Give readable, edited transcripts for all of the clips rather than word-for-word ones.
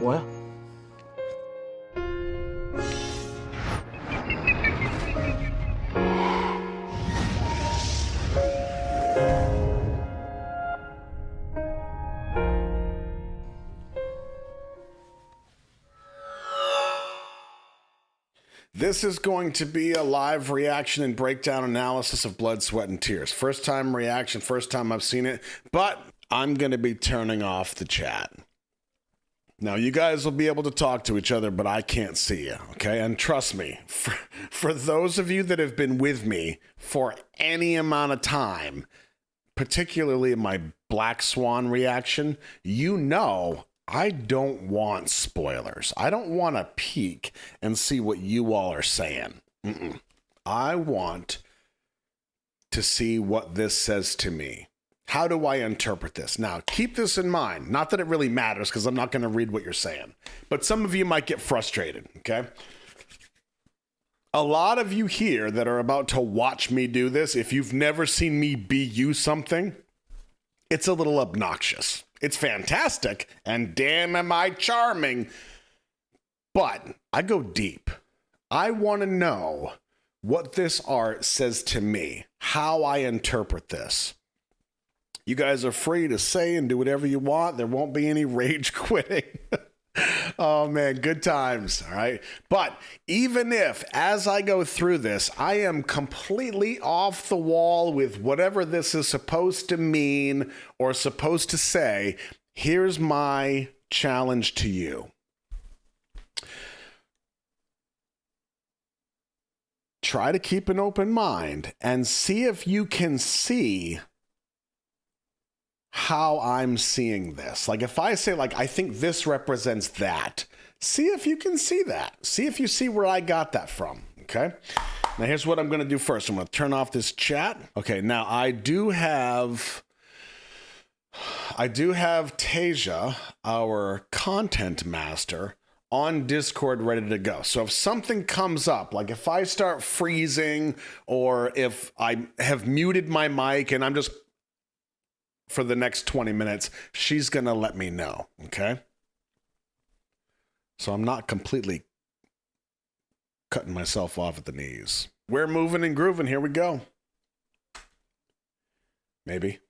뭐야? This is going to be a live reaction and breakdown analysis of Blood, Sweat, and Tears. First time reaction, first time I've seen it, but I'm going to be turning off the chat. Now, you guys will be able to talk to each other, but I can't see you, okay? And trust me, for those of you that have been with me for any amount of time, particularly in my Black Swan reaction, you know I don't want spoilers. I don't want to peek and see what you all are saying. I want to see what this says to me. How do I interpret this? Now, keep this in mind. Not that it really matters because I'm not going to read what you're saying. But some of you might get frustrated, okay? A lot of you here that are about to watch me do this, if you've never seen me be you something, it's a little obnoxious. It's fantastic, and damn am I charming, but I go deep. I want to know what this art says to me, how I interpret this. You guys are free to say and do whatever you want. There won't be any rage quitting. Oh man, good times, all right? But even if, as I go through this, I am completely off the wall with whatever this is supposed to mean or supposed to say, here's my challenge to you. Try to keep an open mind and see if you can see how I'm seeing this. Like if I say like, I think this represents that, see if you can see that. See if you see where I got that from, okay? Now here's what I'm gonna do first. I'm gonna turn off this chat. Okay, now I do have Tasia, our content master, on Discord ready to go. So if something comes up, like if I start freezing or if I have muted my mic and I'm just for the next 20 minutes, she's gonna let me know, okay? So I'm not completely cutting myself off at the knees. We're moving and grooving, here we go. Maybe.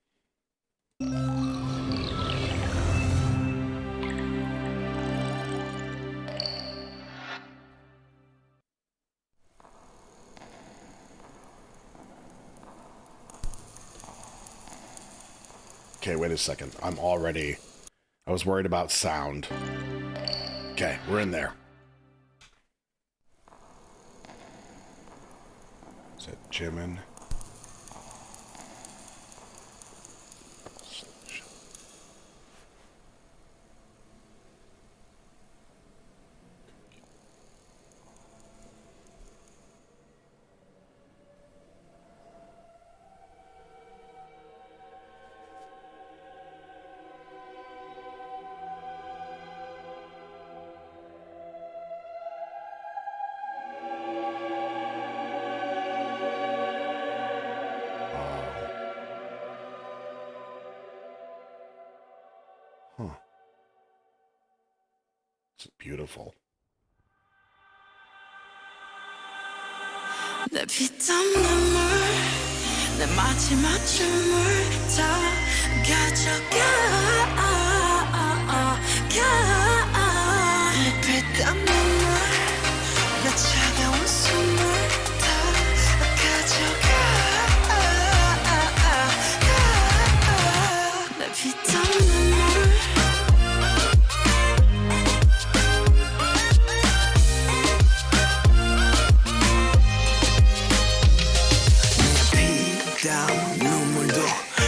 Okay, wait a second. I was worried about sound. Okay, we're in there. Is that Jimin? Huh. It's beautiful. 내 피땀 눈물 내 마지막 춤을 다 가져가 내 피땀 눈물 내 차가운 숨을 다 가져가 내 피땀 눈물 눈물도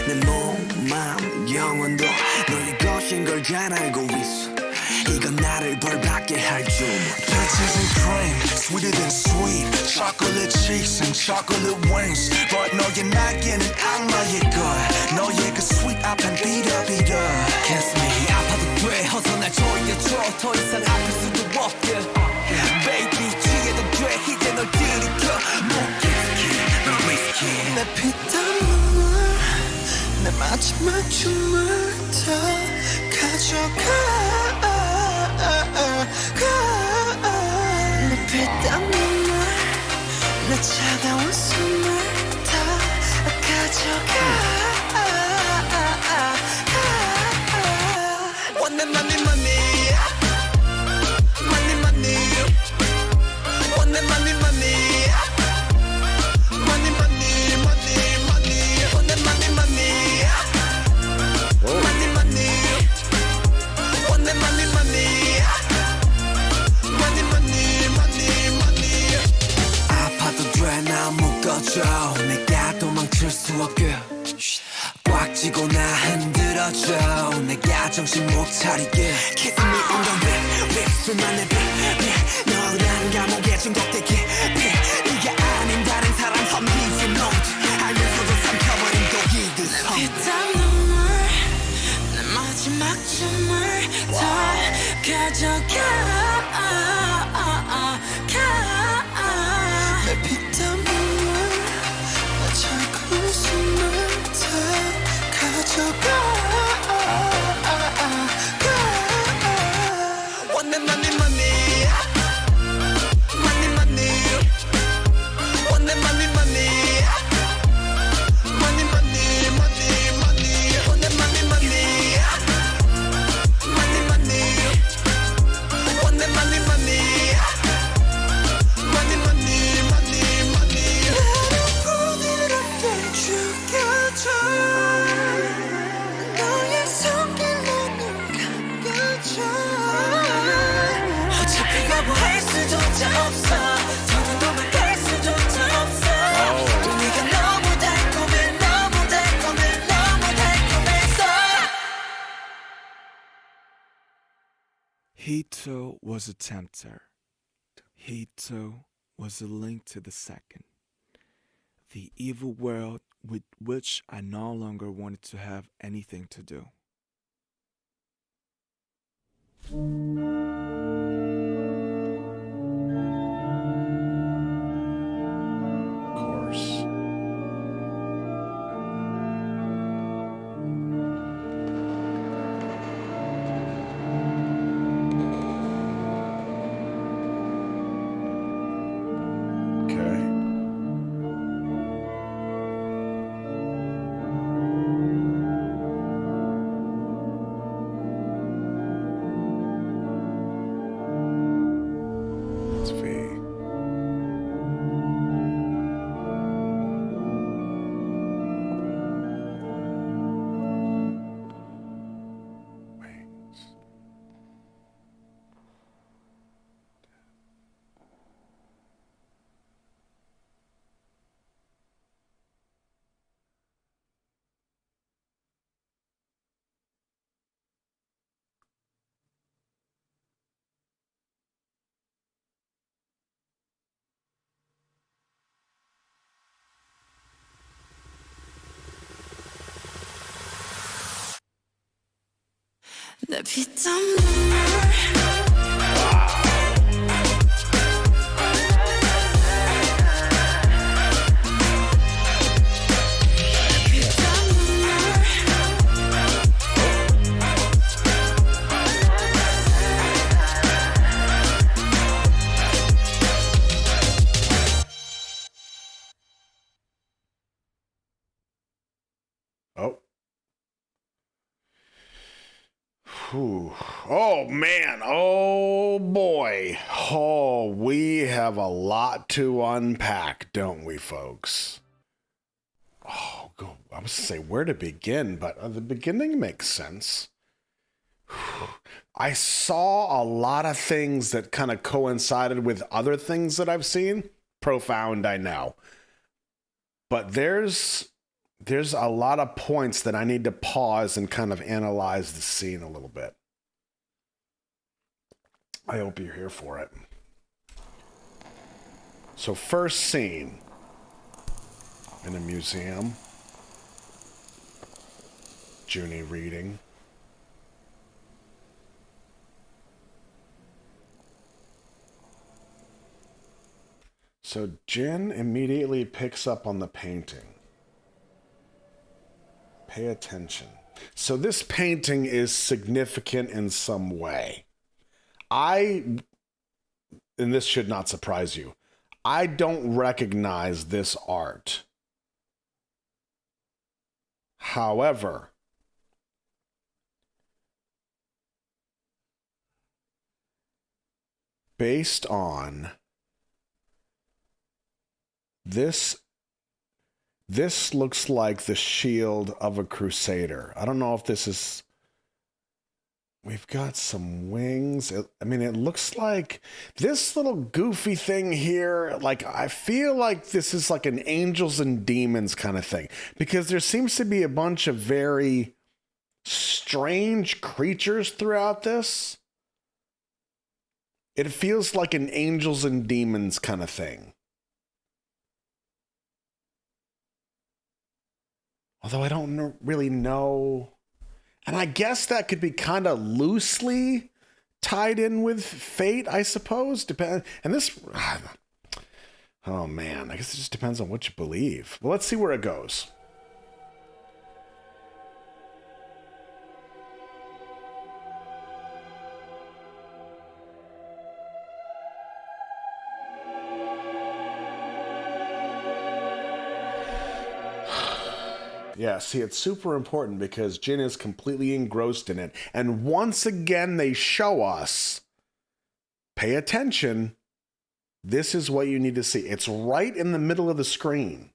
내 몸, 마음, 영혼도 너의 것인 걸 잘 알고 있어 이건 나를 벌받게 할 줄 Peaches and cream, sweeter than sweet Chocolate cheeks and chocolate wings But 너의 날개는 악마의 걸 너의 그 sweet 앞엔 비려비려 Kiss me 아파도 돼 어서 날 조여줘 더 이상 아플 수도 없게 Baby 취해도 돼 이제 널 들이켜 못 risky 내 피땀 눈물 내 마지막 춤을 다 가져가 내 피땀 눈물 내 차가운 숨을 다 가져가 Want that money, money Money, money Want that money, money Money, money, money, money Want that money, money Money, money Want that money, money Money, money, money, money 아파도 돼 나 묶어줘 내가 도망칠 수 없게 꽉 쥐고 나 흔들어줘 내가 정신 못 차리게 Kiss me on the lip 술만의 빛 너란 감옥에 중독되게 네가 아닌 다른 사람 섬기지 note 알면서도 삼켜버린 독이듯 피땀 눈물 내 마지막 춤을 다 가져가 내 피땀 눈물 내 차가운 숨을 다 가져가 Want that money, money Money, money Want that money, money Money, money, money, money Want that money, money Money, money Want that money, money Money, money, money, money 나를 부드럽게 죽여줘 너의 손길로 눈 감겨줘 어차피 거부할 수조차 없어 더는 도망갈 수조차 없어 또 네가 너무 달콤해 너무 달콤해 너무 달콤해서 He too was a tempter. He too was a link to the second. The evil world with which I no longer wanted to have anything to do. Of course. Okay. It's V. Wings. 내 피땀 눈물 피땀 눈물 Oh. Whew. Oh man. Oh boy. Oh, we have a lot to unpack, don't we, folks? Oh, go. I was to say where to begin, but the beginning makes sense. Whew. I saw a lot of things that kind of coincided with other things that I've seen. Profound, I know. But there's a lot of points that I need to pause and kind of analyze the scene a little bit. I hope you're here for it. So first scene in a museum. Junie reading. So Jin immediately picks up on the painting. Pay attention. So this painting is significant in some way. and this should not surprise you, I don't recognize this art. However, based on this looks like the shield of a crusader. I don't know if this is... We've got some wings. I mean, it looks like this little goofy thing here. Like, I feel like this is like an angels and demons kind of thing, because there seems to be a bunch of very strange creatures throughout this. It feels like an angels and demons kind of thing. Although I don't really know. And I guess that could be kind of loosely tied in with fate, I suppose. And this, oh man, I guess it just depends on what you believe. Well, let's see where it goes. Yeah, see, it's super important because Jin is completely engrossed in it. And once again, they show us, pay attention, this is what you need to see. It's right in the middle of the screen.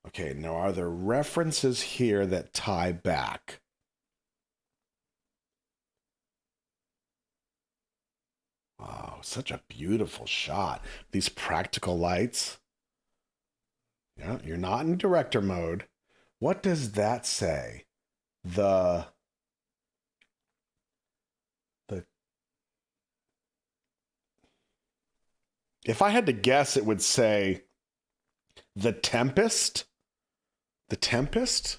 Okay, now are there references here that tie back? Wow, such a beautiful shot. These practical lights. Yeah, you're not in director mode. What does that say? If I had to guess, it would say The Tempest. The Tempest?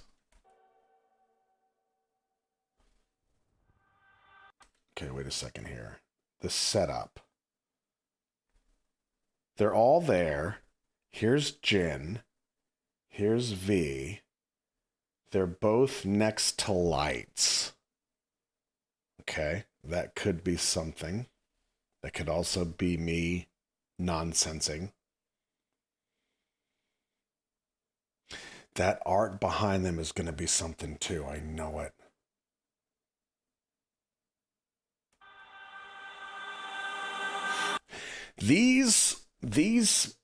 Okay, wait a second here. The setup. They're all there. Here's Jin. Here's V. They're both next to lights. Okay, that could be something. That could also be me nonsensing. That art behind them is going to be something too. I know it. These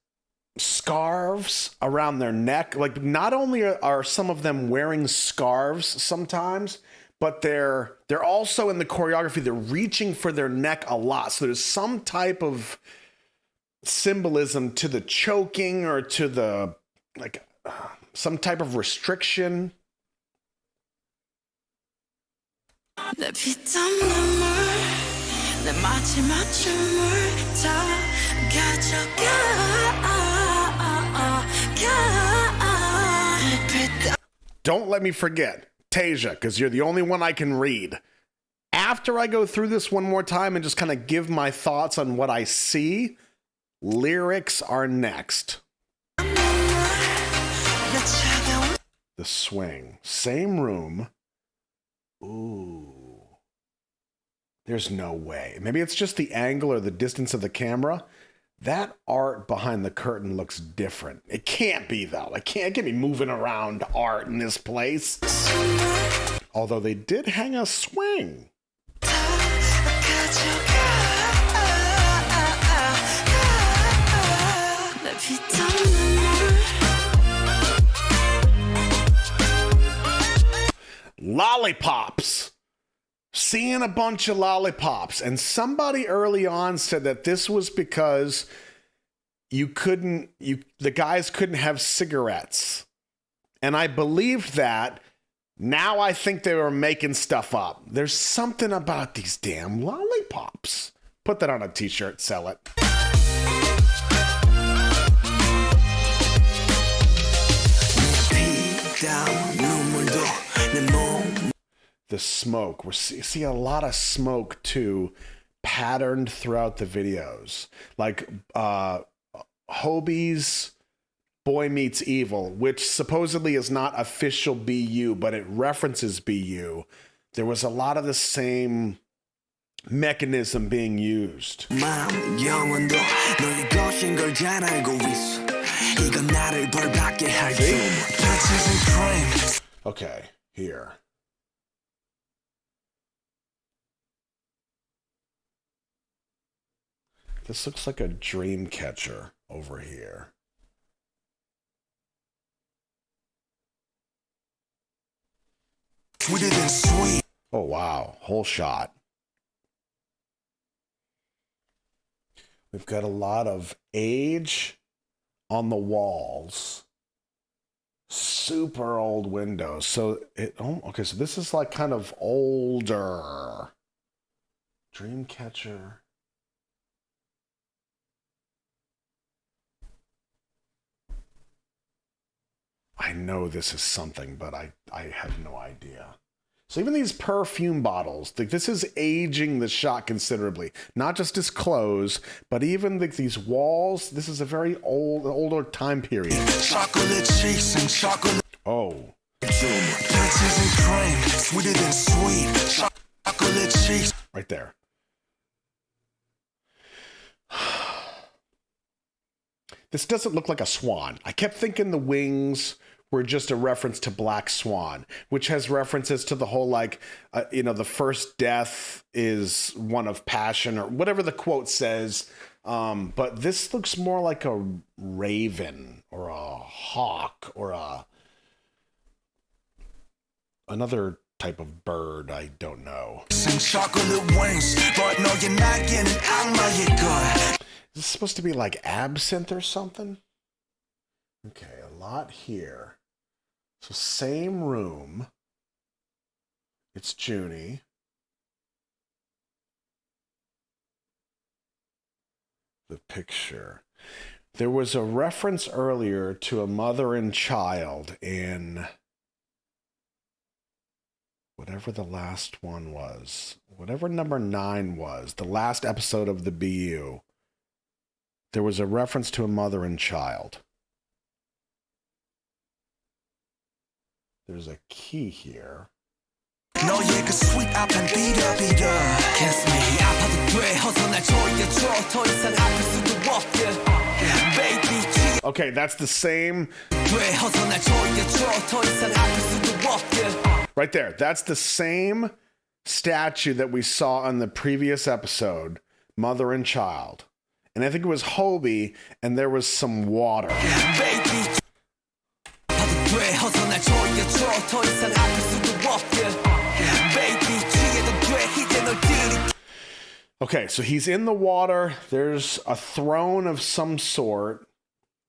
scarves around their neck, like, not only are some of them wearing scarves sometimes, but they're also in the choreography, they're reaching for their neck a lot. So there's some type of symbolism to the choking or to the, like, some type of restriction. Don't let me forget, Tasia, because you're the only one I can read. After I go through this one more time and just kind of give my thoughts on what I see, lyrics are next. The swing. Same room. Ooh. There's no way. Maybe it's just the angle or the distance of the camera. That art behind the curtain looks different. It can't be, though. It can't be moving around art in this place. Although they did hang a swing. Lollipops. Seeing a bunch of lollipops. And somebody early on said that this was because the guys couldn't have cigarettes. And I believed that. Now I think they were making stuff up. There's something about these damn lollipops. Put that on a t-shirt, sell it. The smoke. We see a lot of smoke too, patterned throughout the videos. Like Hobie's Boy Meets Evil, which supposedly is not official BU, but it references BU. There was a lot of the same mechanism being used. Okay, here. This looks like a dream catcher over here. Oh, wow. Whole shot. We've got a lot of age on the walls. Super old windows. So okay, so this is like kind of older. Dreamcatcher. I know this is something, but I have no idea. So even these perfume bottles, this is aging the shot considerably. Not just his clothes, but even these walls. This is a very older time period. Chocolate cheeks and chocolate. Oh. Right there. This doesn't look like a swan. I kept thinking the wings were just a reference to Black Swan, which has references to the whole, like, the first death is one of passion, or whatever the quote says. But this looks more like a raven or a hawk or another type of bird. I don't know. Is this supposed to be like absinthe or something? Okay, a lot here. So same room. It's Junie. The picture. There was a reference earlier to a mother and child in whatever the last one was. Whatever number 9 was. The last episode of the BU. There was a reference to a mother and child. There's a key here. Okay, that's the same. Right there. That's the same statue that we saw on the previous episode, mother and child. And I think it was Hobie, and there was some water. Okay, so he's in the water. There's a throne of some sort.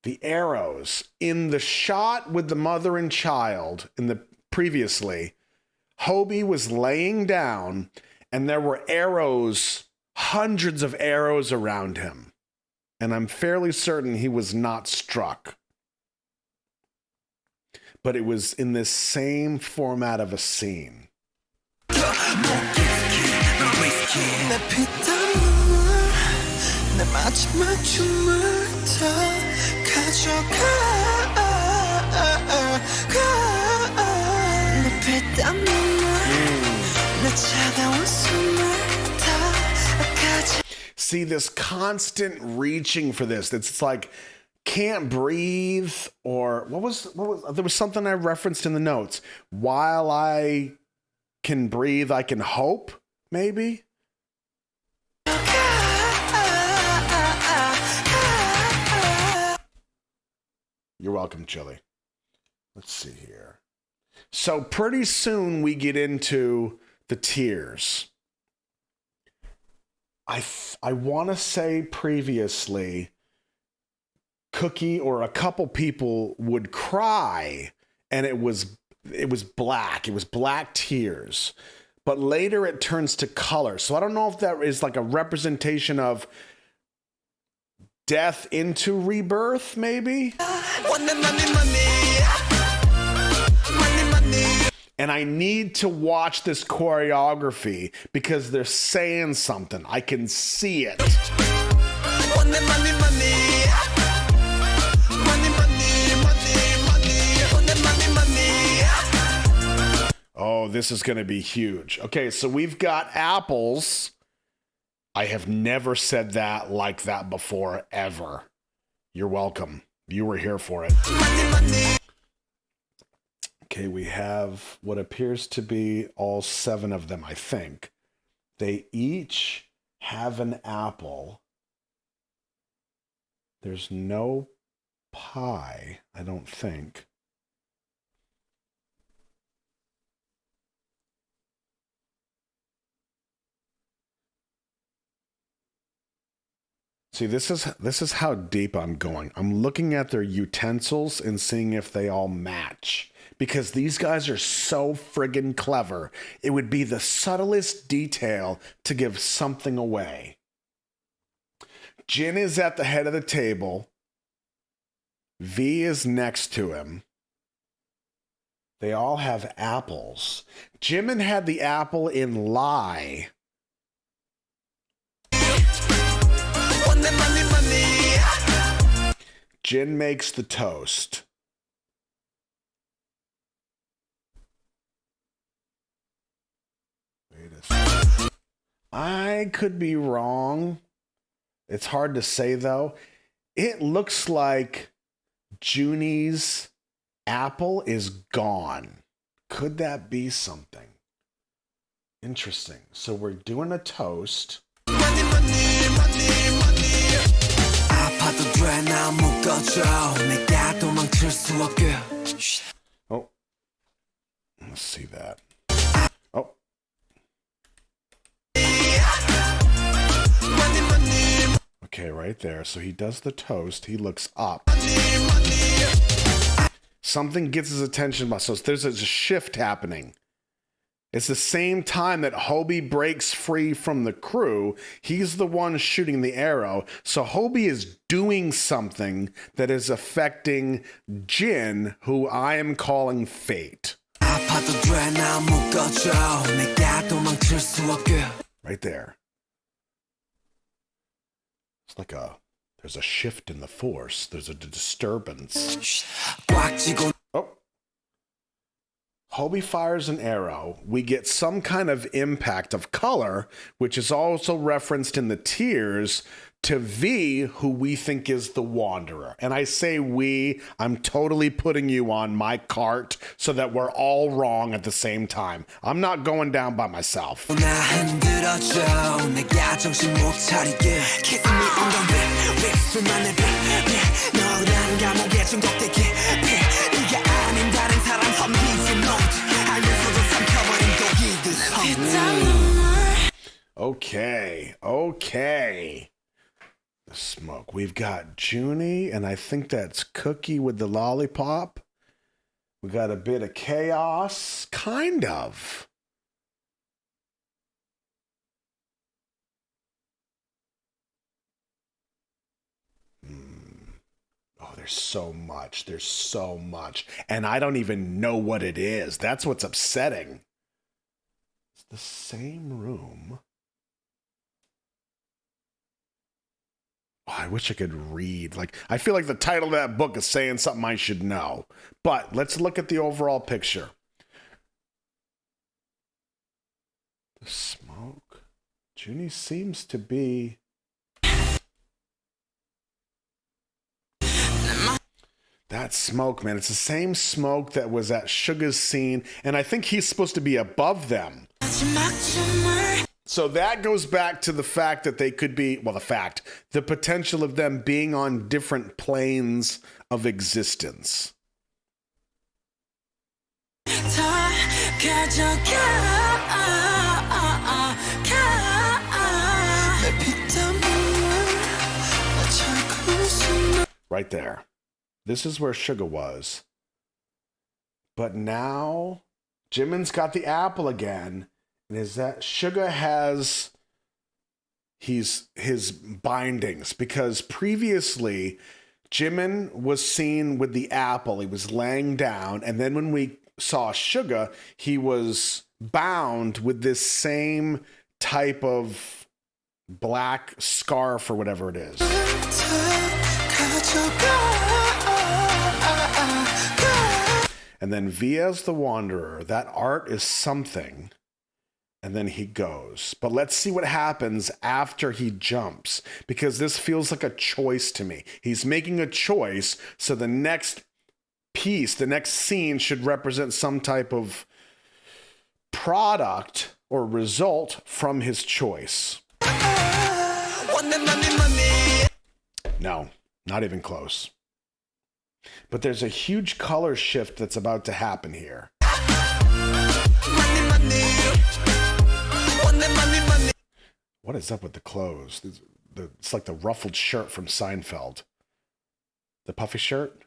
The arrows in the shot with the mother and child in the previously, Hobie was laying down, and there were arrows, hundreds of arrows around him. And I'm fairly certain he was not struck. But it was in this same format of a scene. See this constant reaching for this. It's like can't breathe, or what was there was something I referenced in the notes. While I can breathe, I can hope, maybe. You're welcome, Chili. Let's see here. So pretty soon we get into the tears. I want to say previously, Cookie or a couple people would cry, and it was black. It was black tears. But later it turns to color. So I don't know if that is like a representation of death into rebirth, maybe? And I need to watch this choreography because they're saying something. I can see it. this is going to be huge. Okay, so we've got apples. I have never said that like that before, ever. You're welcome. You were here for it. Okay, we have what appears to be all 7 of them, I think. They each have an apple. There's no pie, I don't think. See, this is how deep I'm going. I'm looking at their utensils and seeing if they all match. Because these guys are so friggin' clever. It would be the subtlest detail to give something away. Jin is at the head of the table. V is next to him. They all have apples. Jimin had the apple in lie. Jin makes the toast. Wait a second. I could be wrong. It's hard to say, though. It looks like Junie's apple is gone. Could that be something? Interesting. So we're doing a toast. Oh. Let's see that. Oh. Okay, right there. So he does the toast. He looks up. Something gets his attention. So there's a shift happening. It's the same time that Hobie breaks free from the crew. He's the one shooting the arrow. So Hobie is doing something that is affecting Jin, who I am calling fate. Right there. It's like there's a shift in the force. There's a disturbance. Oh. Hobie fires an arrow. We get some kind of impact of color, which is also referenced in the tears to V, who we think is the Wanderer. And I say we, I'm totally putting you on my cart so that we're all wrong at the same time. I'm not going down by myself. Okay. The smoke. We've got Junie, and I think that's Cookie with the lollipop. We got a bit of chaos. Kind of. Oh, there's so much. There's so much. And I don't even know what it is. That's what's upsetting. It's the same room. Oh, I wish I could read. I feel like the title of that book is saying something I should know. But let's look at the overall picture. The smoke. Junie seems to be... That smoke, man. It's the same smoke that was at Suga's scene, and I think he's supposed to be above them. So that goes back to the fact that they could be, the potential of them being on different planes of existence. Right there. This is where Suga was. But now, Jimin's got the apple again. And is that Suga has his bindings. Because previously, Jimin was seen with the apple. He was laying down. And then when we saw Suga, he was bound with this same type of black scarf or whatever it is. And then V as the wanderer. That art is something. And then he goes. But let's see what happens after he jumps, because this feels like a choice to me. He's making a choice, so the next piece, the next scene should represent some type of product or result from his choice. No, not even close. But there's a huge color shift that's about to happen here. What is up with the clothes? It's like the ruffled shirt from Seinfeld. The puffy shirt.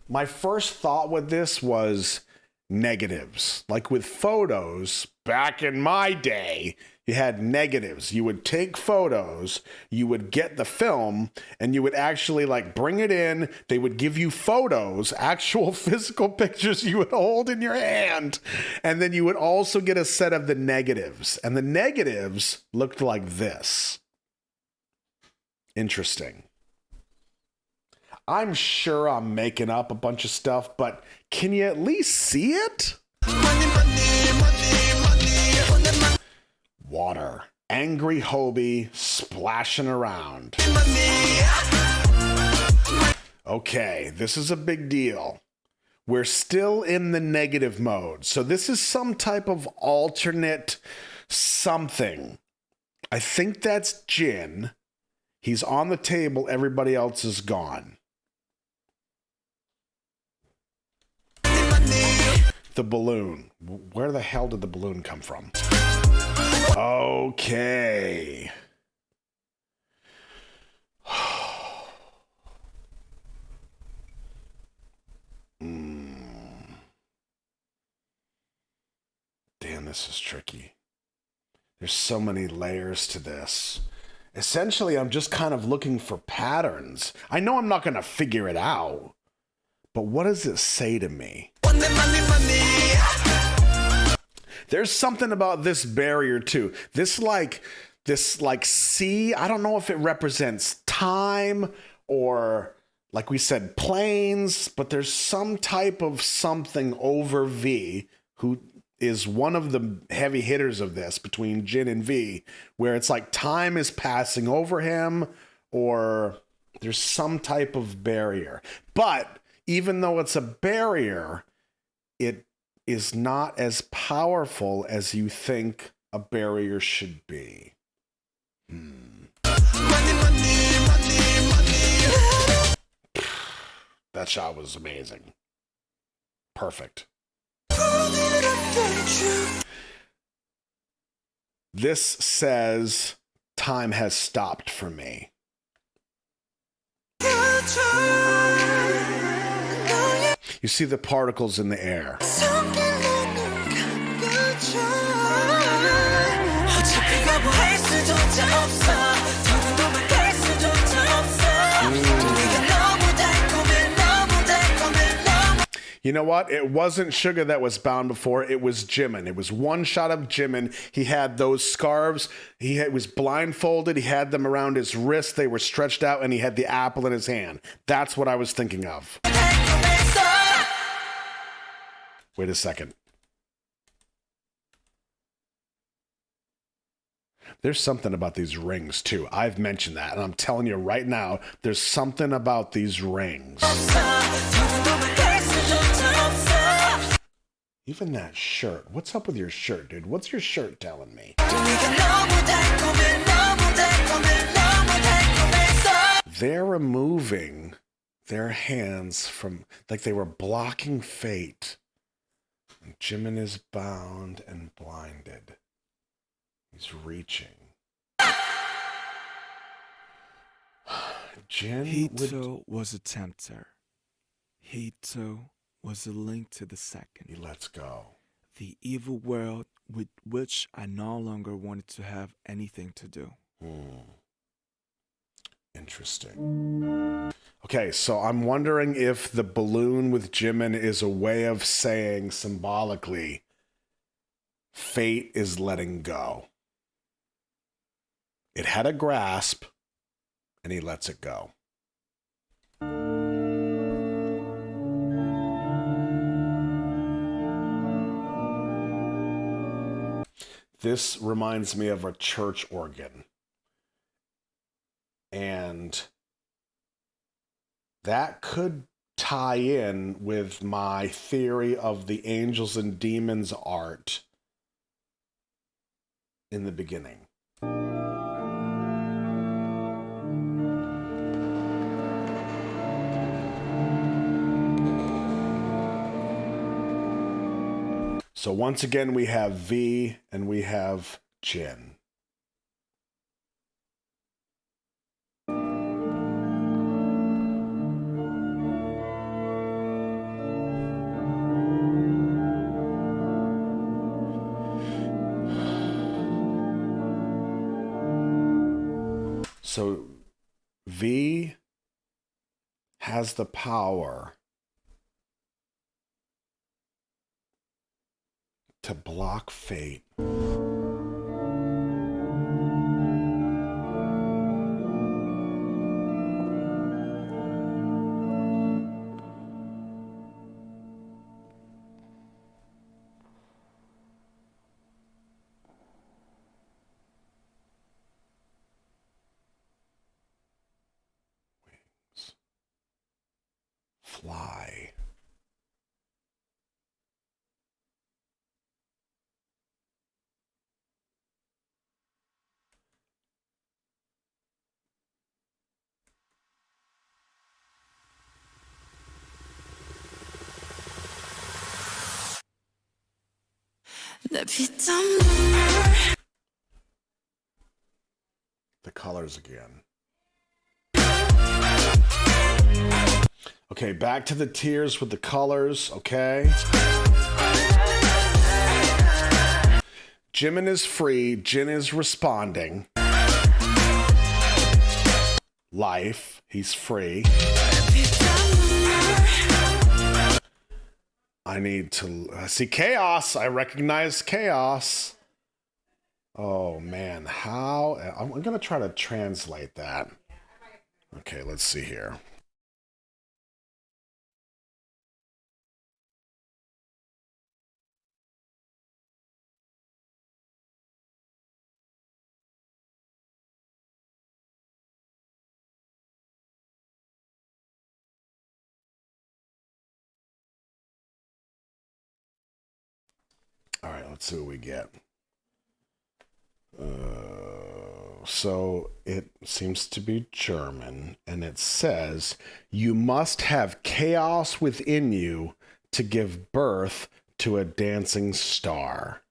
My first thought with this was negatives. Like with photos, back in my day, you had negatives. You would take photos, you would get the film, and you would actually like bring it in. They would give you photos, actual physical pictures you would hold in your hand. And then you would also get a set of the negatives. And the negatives looked like this. Interesting. I'm sure I'm making up a bunch of stuff, but can you at least see it? Water. Angry Hobie splashing around. Okay, this is a big deal. We're still in the negative mode. So this is some type of alternate something. I think that's Jin. He's on the table. Everybody else is gone. The balloon. Where the hell did the balloon come from? Okay. Damn, this is tricky. There's so many layers to this. Essentially, I'm just kind of looking for patterns. I know I'm not going to figure it out, but what does it say to me? There's something about this barrier too. This like C, I don't know if it represents time or, like we said, planes, but there's some type of something over V, who is one of the heavy hitters of this between Jin and V, where it's like time is passing over him, or there's some type of barrier. But even though it's a barrier, it is not as powerful as you think a barrier should be. That shot was amazing. Perfect. This says time has stopped for me. You see the particles in the air. You know what? It wasn't Sugar that was bound before. It was Jimin. It was one shot of Jimin. He had those scarves. He was blindfolded. He had them around his wrist. They were stretched out, and he had the apple in his hand. That's what I was thinking of. Wait a second. There's something about these rings, too. I've mentioned that, and I'm telling you right now, there's something about these rings. Even that shirt. What's up with your shirt, dude? What's your shirt telling me? They're removing their hands from, like they were blocking fate. And Jimin is bound and blinded. He's reaching. Jin Hito was a tempter. Hito was a link to the second. He lets go. The evil world with which I no longer wanted to have anything to do. Interesting. Okay, so I'm wondering if the balloon with Jimin is a way of saying symbolically, fate is letting go. It had a grasp, and he lets it go. This reminds me of a church organ. And that could tie in with my theory of the angels and demons art in the beginning. So once again, we have V and we have Jin. So V has the power to block fate. Fly. The colors again. Okay, back to the tears with the colors, okay? Jimin is free, Jin is responding. Life, he's free. I need to see chaos. I recognize chaos. Oh man, how? I'm gonna try to translate that. Okay, let's see here. All right, let's see what we get. So it seems to be German, and it says, "You must have chaos within you to give birth to a dancing star."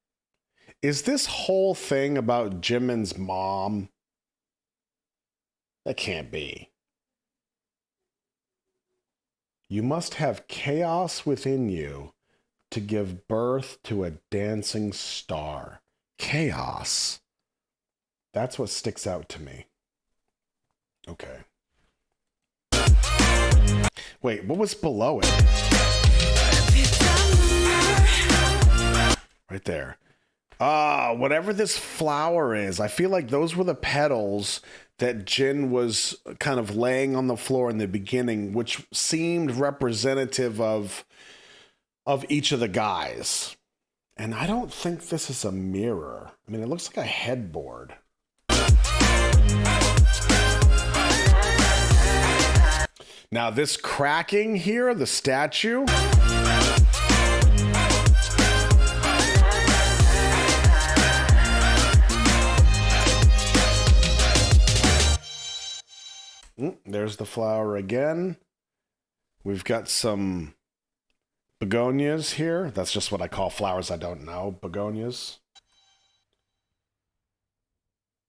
Is this whole thing about Jimin's mom? That can't be. You must have chaos within you to give birth to a dancing star. Chaos. That's what sticks out to me. Okay. Wait, what was below it? Right there. Whatever this flower is, I feel like those were the petals that Jin was kind of laying on the floor in the beginning, which seemed representative of each of the guys. And I don't think this is a mirror. I mean, it looks like a headboard. Now this cracking here, the statue. There's the flower again. We've got some begonias here. That's just what I call flowers I don't know. Begonias.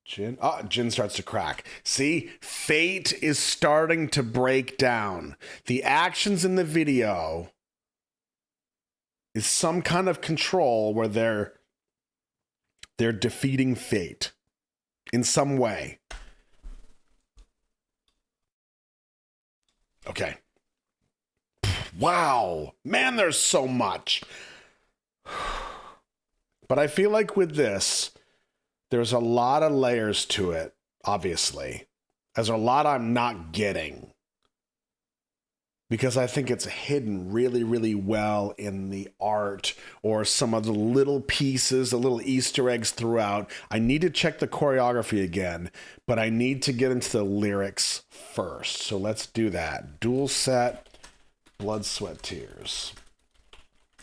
Jin. Jin starts to crack. See, fate is starting to break down. The actions in the video is some kind of control where they're defeating fate in some way. Okay. Wow. Man, there's so much. But I feel like with this, there's a lot of layers to it, obviously. There's a lot I'm not getting. because I think it's hidden really, really well in the art or some of the little pieces, the little Easter eggs throughout. I need to check the choreography again, but I need to get into the lyrics first. So let's do that. Dual set, Blood, Sweat, Tears.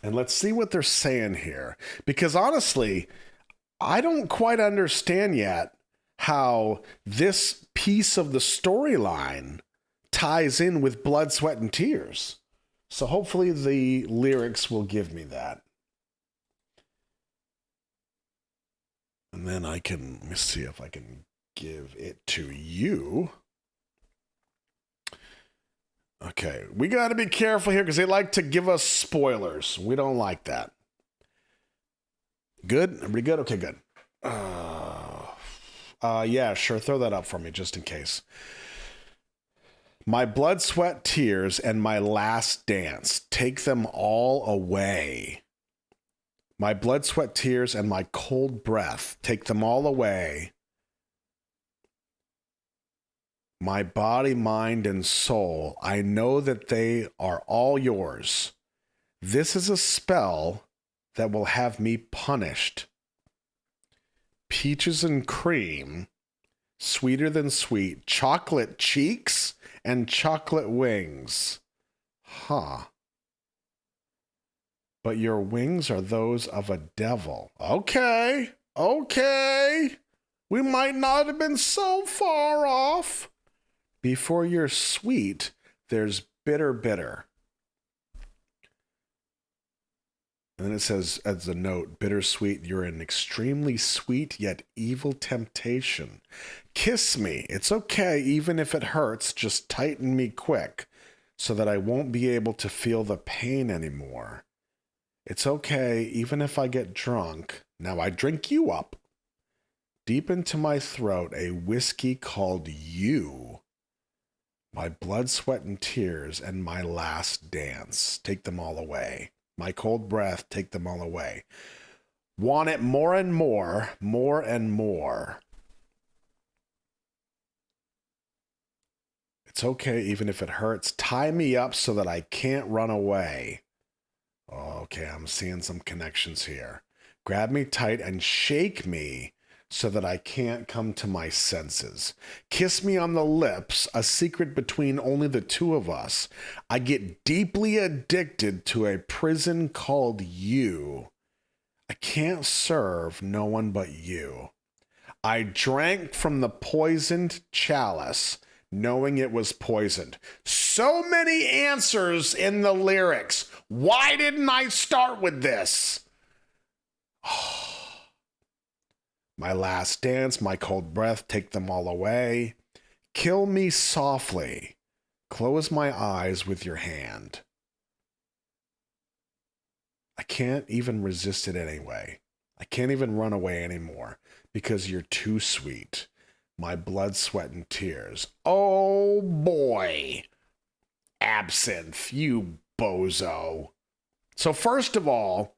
And let's see what they're saying here. Because honestly, I don't quite understand yet how this piece of the storyline ties in with Blood, Sweat, and Tears. So hopefully the lyrics will give me that. And then let me see if I can give it to you. Okay, we got to be careful here because they like to give us spoilers. We don't like that. Good? Everybody good? Okay, good. Yeah, sure. Throw that up for me just in case. My blood, sweat, tears, and my last dance. Take them all away. My blood, sweat, tears, and my cold breath. Take them all away. My body, mind, and soul. I know that they are all yours. This is a spell that will have me punished. Peaches and cream, sweeter than sweet, chocolate cheeks and chocolate wings. Huh. But your wings are those of a devil. Okay. We might not have been so far off. Before you're sweet, there's bitter. And then it says, as a note, bittersweet, you're an extremely sweet yet evil temptation. Kiss me. It's okay, even if it hurts, just tighten me quick so that I won't be able to feel the pain anymore. It's okay, even if I get drunk. Now I drink you up. Deep into my throat, a whiskey called you. My blood, sweat, and tears, and my last dance. Take them all away. My cold breath, take them all away. Want it more and more, more and more. It's okay even if it hurts. Tie me up so that I can't run away. Okay, I'm seeing some connections here. Grab me tight and shake me so that I can't come to my senses. Kiss me on the lips, a secret between only the two of us. I get deeply addicted to a prison called you. I can't serve no one but you. I drank from the poisoned chalice, knowing it was poisoned. So many answers in the lyrics. Why didn't I start with this? My last dance, my cold breath, take them all away. Kill me softly. Close my eyes with your hand. I can't even resist it anyway. I can't even run away anymore because you're too sweet. My blood, sweat, and tears. Oh boy. Absinthe, you bozo. So first of all,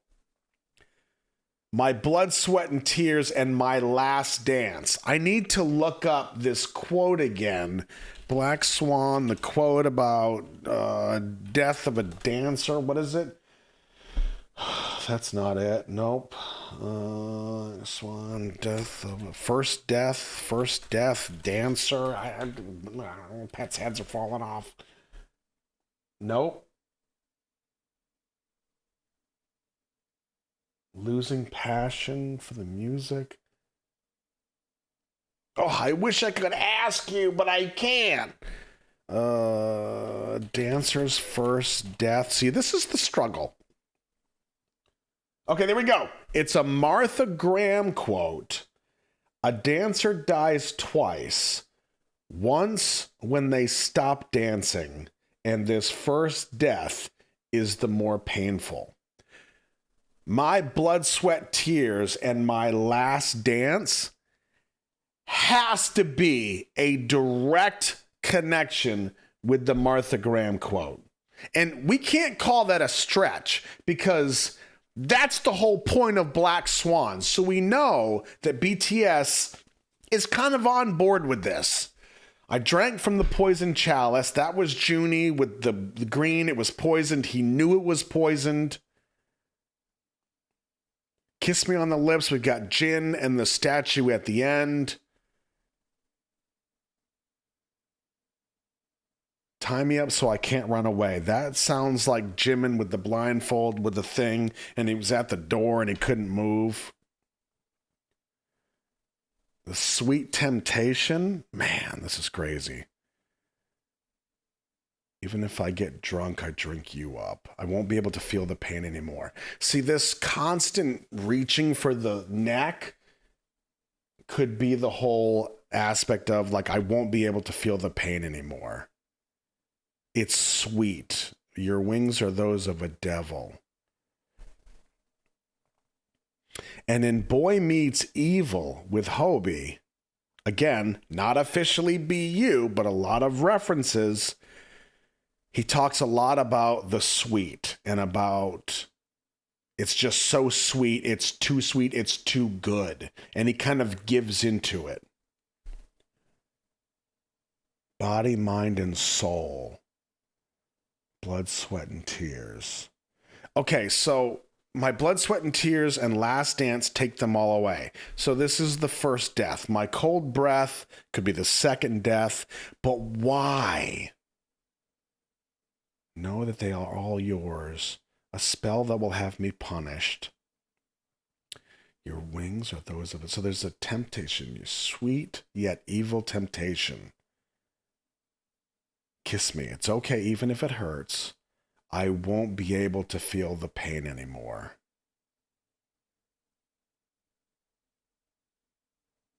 my blood, sweat, and tears, and my last dance. I need to look up this quote again. Black Swan, the quote about death of a dancer. What is it? That's not it. Nope. Swan, death of a first death, dancer. Pets' heads are falling off. Nope. Losing passion for the music. Oh, I wish I could ask you, but I can't. Dancer's first death. See, this is the struggle. Okay, there we go. It's a Martha Graham quote. A dancer dies twice. Once when they stop dancing, and this first death is the more painful. My blood, sweat, tears, and my last dance has to be a direct connection with the Martha Graham quote. And we can't call that a stretch because that's the whole point of Black Swan. So we know that BTS is kind of on board with this. I drank from the poison chalice. That was Junie with the green. It was poisoned. He knew it was poisoned. Kiss me on the lips. We've got Jin and the statue at the end. Tie me up so I can't run away. That sounds like Jimin with the blindfold with the thing, and he was at the door and he couldn't move. The sweet temptation? Man, this is crazy. Even if I get drunk, I drink you up. I won't be able to feel the pain anymore. See, this constant reaching for the neck could be the whole aspect of, like, I won't be able to feel the pain anymore. It's sweet. Your wings are those of a devil. And in Boy Meets Evil with Hobie, again, not officially BU, but a lot of references, he talks a lot about the sweet and about it's just so sweet, it's too good. And he kind of gives into it. Body, mind, and soul. Blood, sweat, and tears. Okay, so my blood, sweat, and tears and last dance take them all away. So this is the first death. My cold breath could be the second death. But why? Know that they are all yours. A spell that will have me punished. Your wings are those of it. So there's a temptation. Your sweet yet evil temptation. Kiss me. It's okay even if it hurts. I won't be able to feel the pain anymore.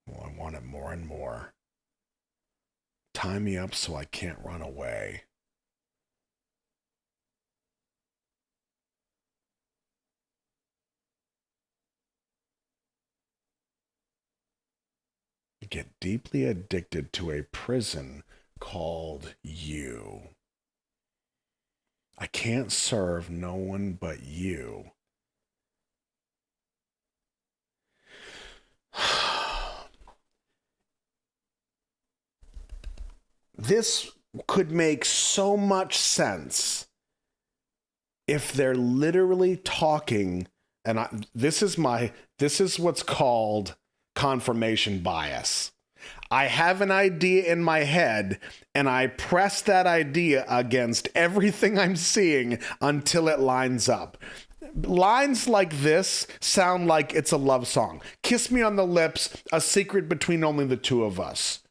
Well, I want it more and more. Tie me up so I can't run away. Get deeply addicted to a prison called you. I can't serve no one but you. This could make so much sense if they're literally talking, and this is what's called confirmation bias. I have an idea in my head, and I press that idea against everything I'm seeing until it lines up. Lines like this sound like it's a love song. Kiss me on the lips, a secret between only the two of us.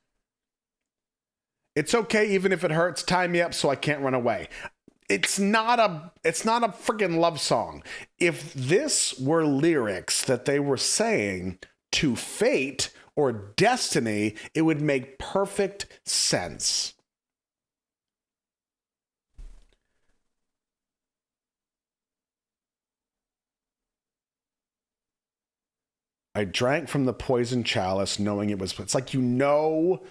It's okay even if it hurts, tie me up so I can't run away. It's not a freaking love song. If this were lyrics that they were saying to fate or destiny, it would make perfect sense. I drank from the poison chalice knowing it was, it's like you know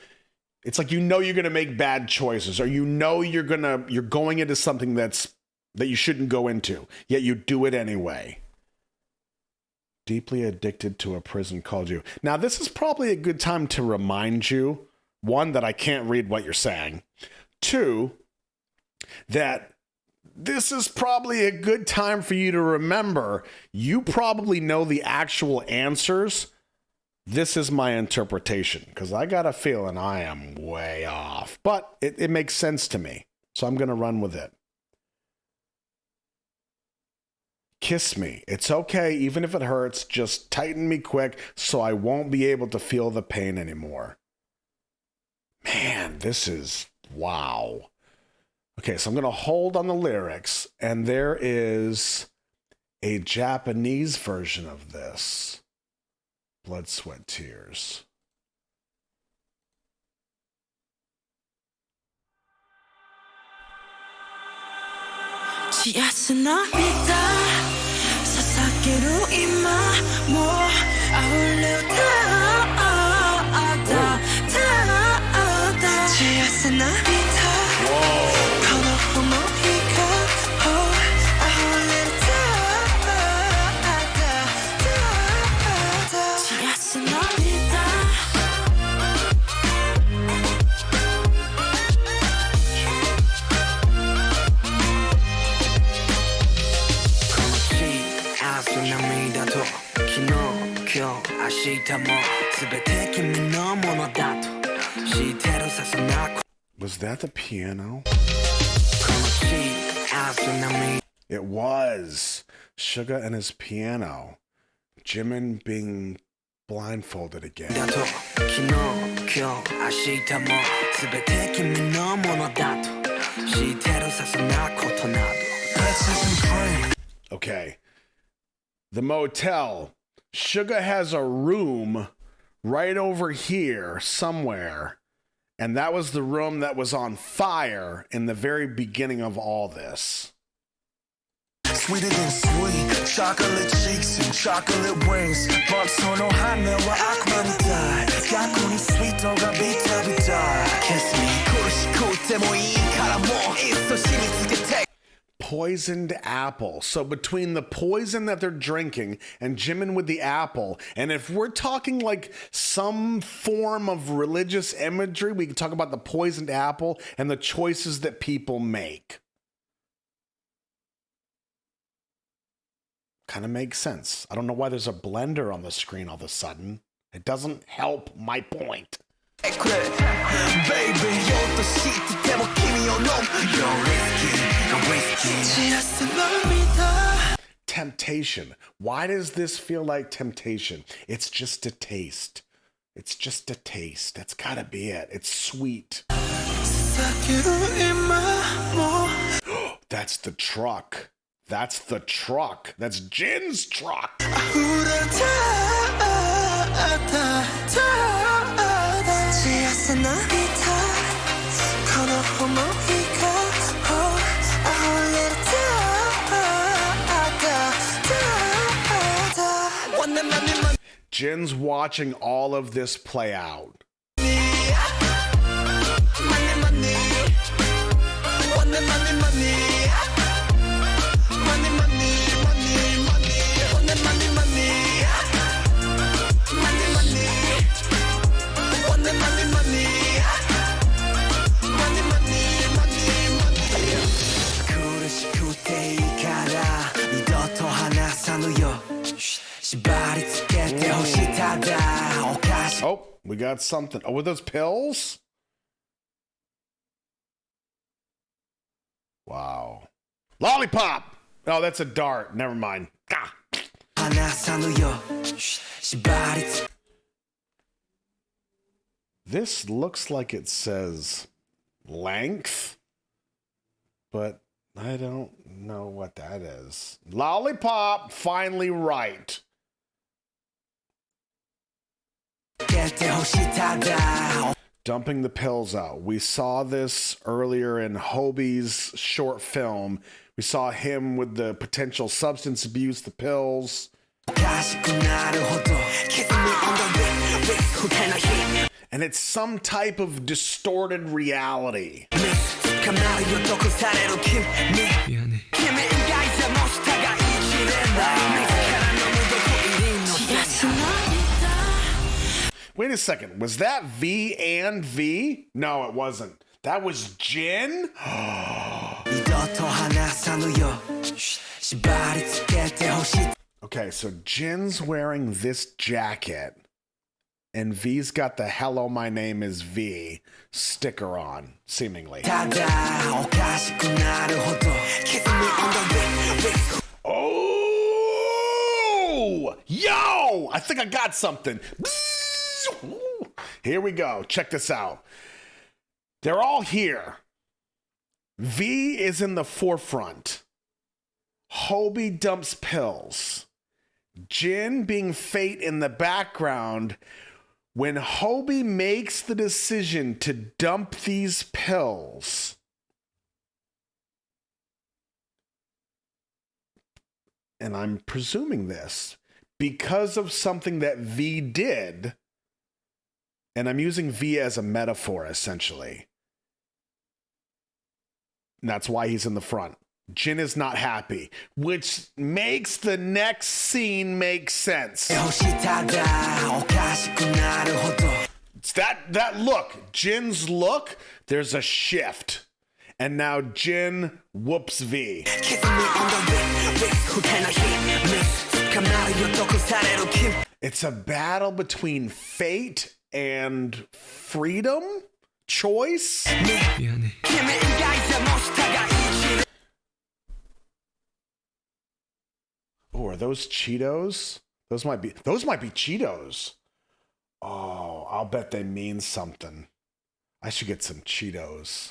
you're going to make bad choices, or you're going into something that you shouldn't go into, yet you do it anyway. Deeply addicted to a prison called you. Now, this is probably a good time to remind you, one, that I can't read what you're saying. Two, that this is probably a good time for you to remember you probably know the actual answers. This is my interpretation, because I got a feeling I am way off. But it makes sense to me, so I'm going to run with it. Kiss me. It's okay, even if it hurts. Just tighten me quick so I won't be able to feel the pain anymore. Man, this is wow. Okay, so I'm going to hold on the lyrics, and there is a Japanese version of this. Blood, sweat, tears. Was that the piano? It was. Suga and his piano. Jimin being blindfolded again. Okay. The motel. Suga has a room right over here somewhere. And that was the room that was on fire in the very beginning of all this. Sweeter than sweet, chocolate cheeks and chocolate wings. 번선호 하늘과 아쿠아리다. 약혼이 sweeto가 비타비다. Kiss me, 쿠르시쿠 때모이 카라모. 있어 시리즈게. Poisoned apple. So between the poison that they're drinking and Jimin with the apple, and if we're talking like some form of religious imagery, we can talk about the poisoned apple and the choices that people make. Kind of makes sense. I don't know why there's a blender on the screen all of a sudden. It doesn't help my point. Temptation. Why does this feel like temptation? It's just a taste. It's just a taste. That's gotta be it. It's sweet. That's the truck. That's the truck. That's Jin's truck. Jin's watching all of this play out. Oh, we got something. Oh, were those pills? Wow. Lollipop! Oh, that's a dart. Never mind. Ah. This looks like it says length, but I don't know what that is. Lollipop, finally right. Dumping the pills out. We saw this earlier in Hobie's short film. We saw him with the potential substance abuse, the pills. And it's some type of distorted reality. Wait a second. Was that V and V? No, it wasn't. That was Jin? Okay, so Jin's wearing this jacket, and V's got the "Hello, my name is V" sticker on, seemingly. Oh! Yo! I think I got something. Here we go. Check this out. They're all here. V is in the forefront. Hobie dumps pills. Jin being fate in the background. When Hobie makes the decision to dump these pills, and I'm presuming this, because of something that V did, and I'm using V as a metaphor, essentially. And that's why he's in the front. Jin is not happy, which makes the next scene make sense. It's that look. Jin's look, there's a shift. And now Jin whoops V. It's a battle between fate and freedom? Choice? Oh, are those Cheetos? Those might be Cheetos. Oh, I'll bet they mean something. I should get some Cheetos.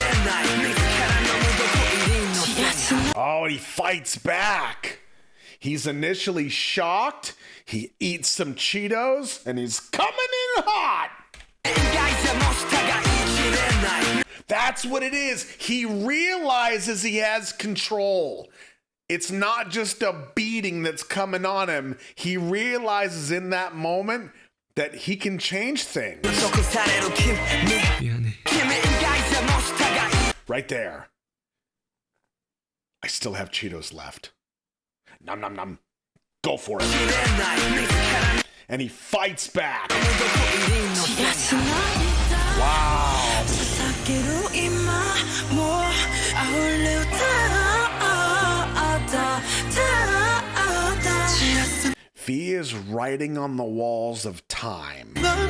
Oh, he fights back. He's initially shocked. He eats some Cheetos and he's coming in hot. That's what it is. He realizes he has control. It's not just a beating that's coming on him. He realizes in that moment that he can change things. Right there. I still have Cheetos left. Nom nom nom. Go for it. And he fights back. Wow. V is writing on the walls of time. Lone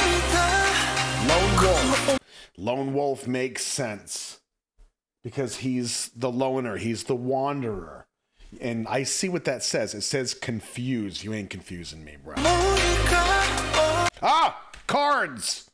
Wolf. Lone Wolf makes sense because he's the loner, he's the wanderer. And I see what that says. It says confused. You ain't confusing me, bro. Ah! Cards!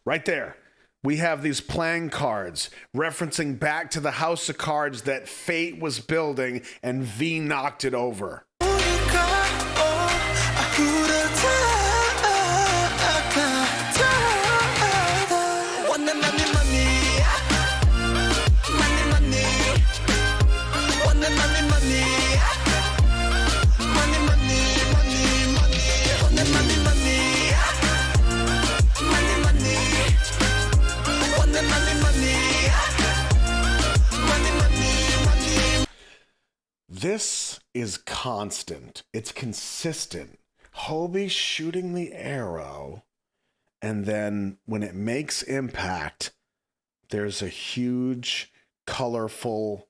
Right there. We have these playing cards referencing back to the house of cards that Fate was building and V knocked it over. This is constant. It's consistent. Hobie shooting the arrow, and then when it makes impact, there's a huge, colorful,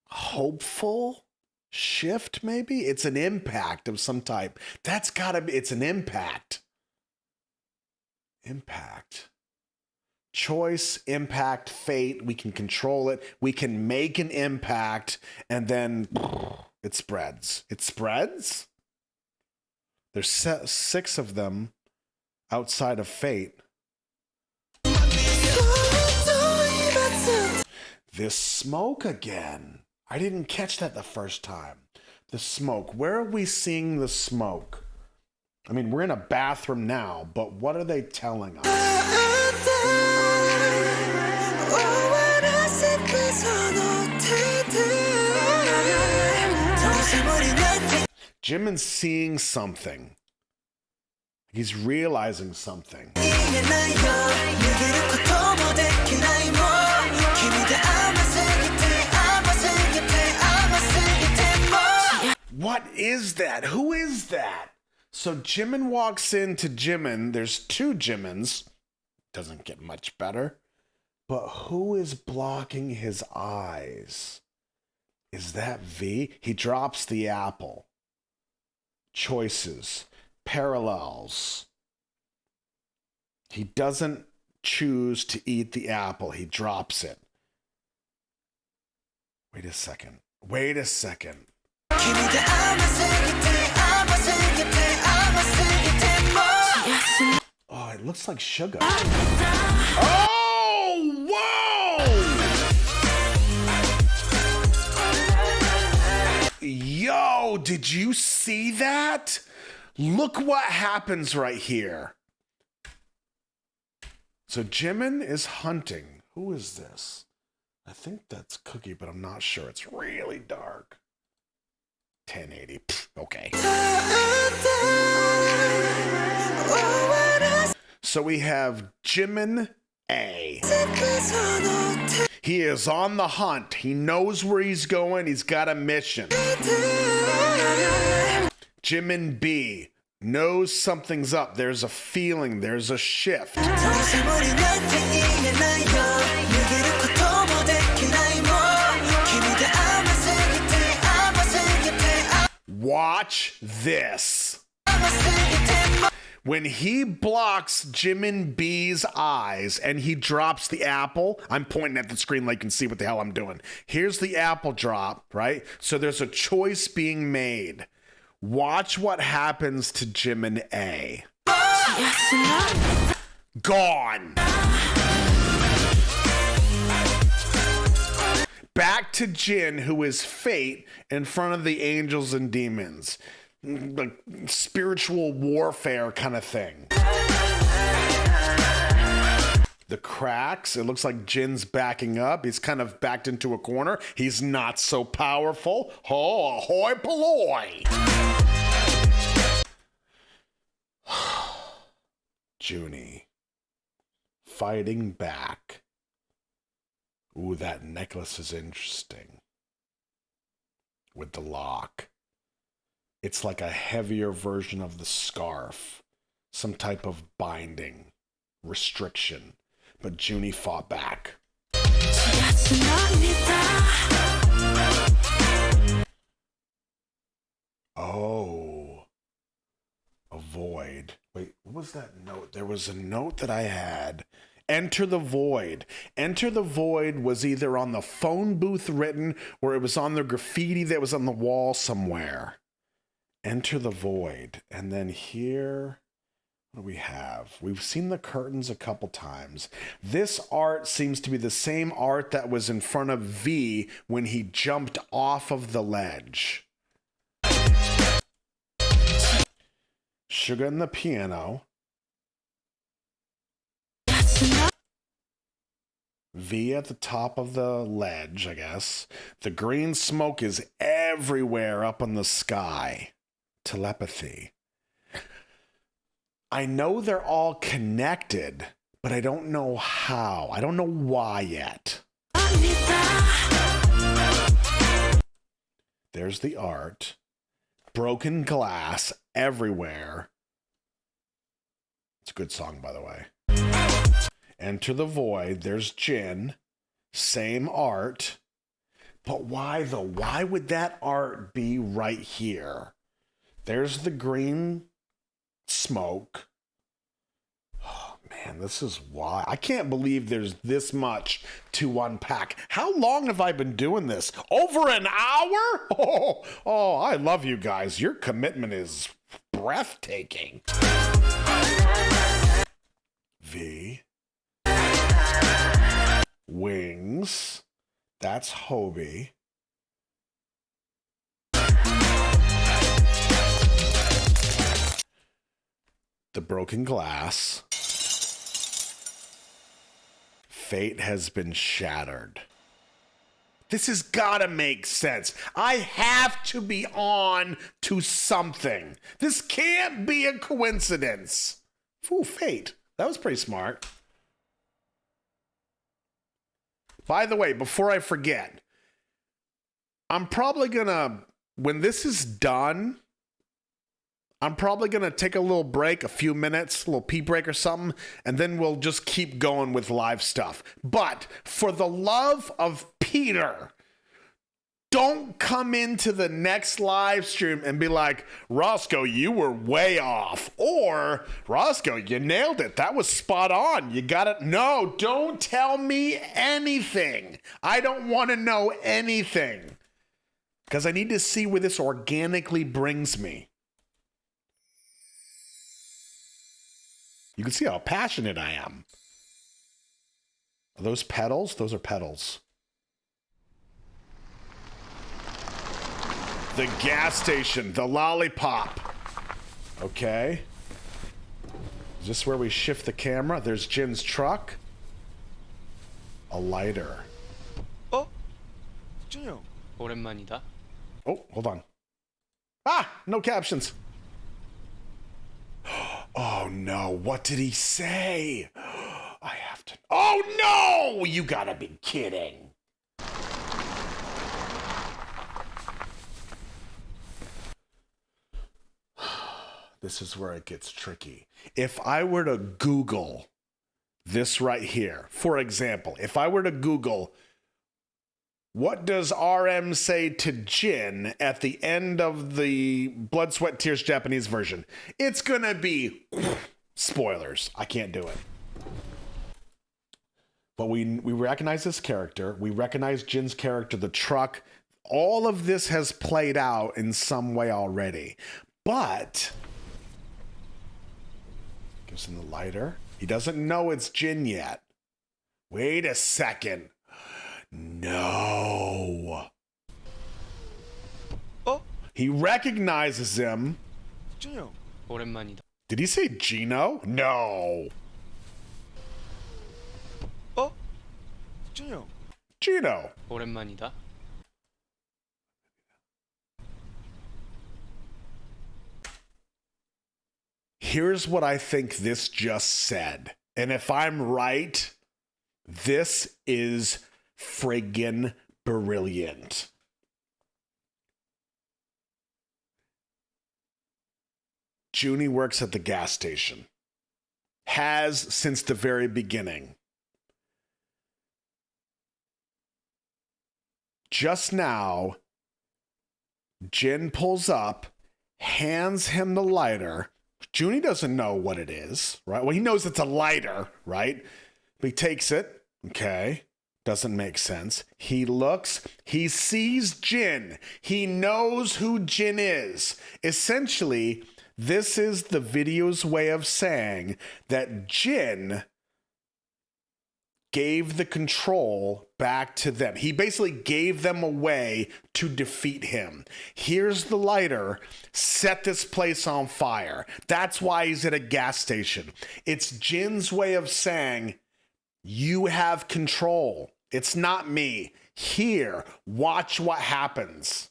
hopeful shift, maybe? It's an impact of some type. That's gotta be, it's an impact. Impact. Choice, impact, fate. We can control it. We can make an impact, and then it spreads. It spreads? There's 6 of them outside of fate. This smoke again. I didn't catch that the first time. The smoke. Where are we seeing the smoke? I mean, we're in a bathroom now, but what are they telling us? Jimin's seeing something. He's realizing something. What is that? Who is that? So Jimin walks into Jimin. There's 2 Jimins. Doesn't get much better. But who is blocking his eyes? Is that V? He drops the apple. Choices. Parallels. He doesn't choose to eat the apple. He drops it. Wait a second. Wait a second. Oh, it looks like sugar. Oh, whoa! Yo, did you see that? Look what happens right here. So Jimin is hunting. Who is this? I think that's Cookie, but I'm not sure. It's really dark. 1080. Pfft, okay. So we have Jimin A. He is on the hunt. He knows where he's going. He's got a mission. Jimin B knows something's up. There's a feeling. There's a shift. Watch this. When he blocks Jimin B's eyes and he drops the apple, I'm pointing at the screen like you can see what the hell I'm doing. Here's the apple drop, right? So there's a choice being made. Watch what happens to Jimin A. Gone. Back to Jin, who is fate in front of the angels and demons. Like spiritual warfare kind of thing. The cracks, it looks like Jin's backing up. He's kind of backed into a corner. He's not so powerful. Oh, ahoy polloi. Junie fighting back. Ooh, that necklace is interesting. With the lock. It's like a heavier version of the scarf. Some type of binding, restriction. But Junie fought back. Oh. A void. Wait, what was that note? There was a note that I had. Enter the void. Enter the void was either on the phone booth written or it was on the graffiti that was on the wall somewhere. Enter the void. And then here, what do we have? We've seen the curtains a couple times. This art seems to be the same art that was in front of V when he jumped off of the ledge. Sugar and the piano. V at the top of the ledge, I guess. The green smoke is everywhere up in the sky. Telepathy. I know they're all connected, but I don't know how. I don't know why yet. There's the art. Broken glass everywhere. It's a good song, by the way. Enter the void. There's Jin. Same art. But why though? Why would that art be right here? There's the green smoke. Oh man, this is why. I can't believe there's this much to unpack. How long have I been doing this? Over an hour? Oh, I love you guys. Your commitment is breathtaking. V. Wings. That's Hobie. The broken glass. Fate has been shattered. This has got to make sense. I have to be on to something. This can't be a coincidence. Ooh, fate. That was pretty smart. By the way, before I forget, I'm probably gonna, when this is done, I'm probably going to take a little break, a few minutes, a little pee break or something, and then we'll just keep going with live stuff. But for the love of Peter, don't come into the next live stream and be like, Roscoe, you were way off. Or, Roscoe, you nailed it. That was spot on. You got it. No, don't tell me anything. I don't want to know anything. Because I need to see where this organically brings me. You can see how passionate I am. Are those petals? Those are petals. The gas station, the lollipop. Okay. Is this where we shift the camera? There's Jin's truck. A lighter. 어? 준이 형. 오랜만이다. Oh, hold on. Ah, no captions. Oh no, what did he say? I have to. Oh no! You gotta be kidding. This is where it gets tricky. If I were to Google this right here, for example, if I were to Google What does RM say to Jin at the end of the Blood, Sweat, Tears Japanese version? It's gonna be spoilers. I can't do it. But we recognize this character. We recognize Jin's character, the truck. All of this has played out in some way already. But gives him the lighter. He doesn't know it's Jin yet. Wait a second. No. Oh, He recognizes him. Gino. 오랜만이다. Did he say Gino? No. Oh, Gino. Gino. 오랜만이다. Here's what I think this just said. And if I'm right, this is friggin' brilliant. Junie works at the gas station. Has since the very beginning. Just now, Jin pulls up, hands him the lighter. Junie doesn't know what it is, right? Well, he knows it's a lighter, right? But he takes it. Okay. Doesn't make sense. He looks, he sees Jin. He knows who Jin is. Essentially, this is the video's way of saying that Jin gave the control back to them. He basically gave them away to defeat him. Here's the lighter. Set this place on fire. That's why he's at a gas station. It's Jin's way of saying, you have control. It's not me. Here, watch what happens.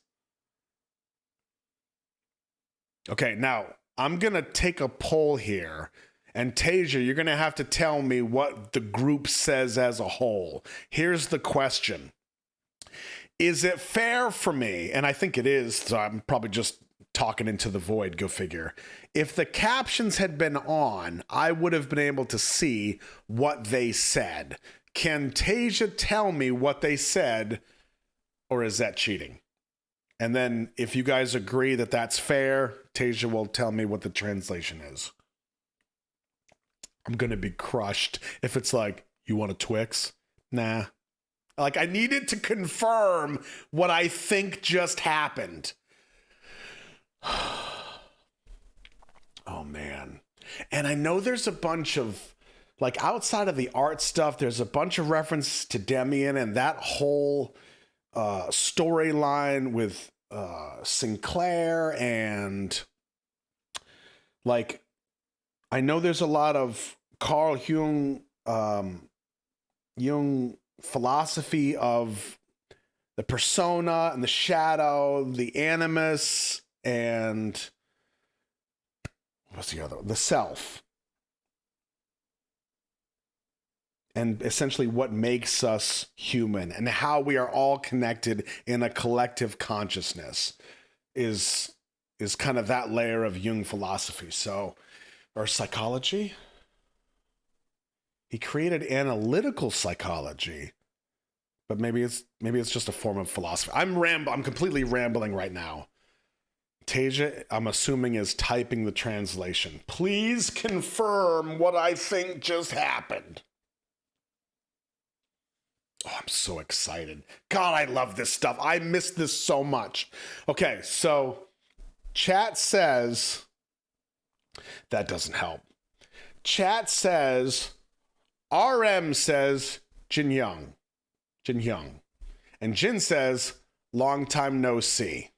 Okay, now I'm going to take a poll here. And Tasia, you're going to have to tell me what the group says as a whole. Here's the question. Is it fair for me, and I think it is, so I'm probably just talking into the void, go figure. If the captions had been on, I would have been able to see what they said. Can Tasia tell me what they said, or is that cheating? And then if you guys agree that that's fair, Tasia will tell me what the translation is. I'm going to be crushed if it's like, you want a Twix? Nah. Like, I needed to confirm what I think just happened. Oh, man. And I know there's a bunch of, like, outside of the art stuff, there's a bunch of references to Demian and that whole storyline with Sinclair and, like, I know there's a lot of Carl Jung philosophy of the persona and the shadow, the animus, and what's the other one? The self. And essentially what makes us human and how we are all connected in a collective consciousness is kind of that layer of Jung philosophy. So, or psychology. He created analytical psychology, but maybe it's just a form of philosophy. I'm completely rambling right now. Tasia, I'm assuming, is typing the translation. Please confirm what I think just happened. Oh, I'm so excited. God, I love this stuff. I miss this so much. Okay, so chat says, that doesn't help. Chat says, RM says Jin Young. And Jin says, long time no see.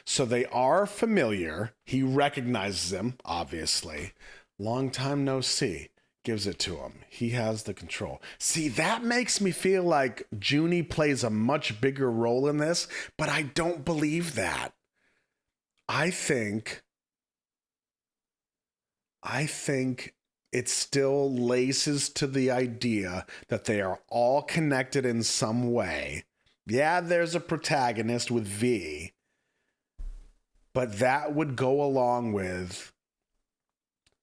So they are familiar. He recognizes them, obviously. Long time no see. Gives it to him. He has the control. See, that makes me feel like Junie plays a much bigger role in this, but I don't believe that. I think it still laces to the idea that they are all connected in some way. Yeah, there's a protagonist with V, but that would go along with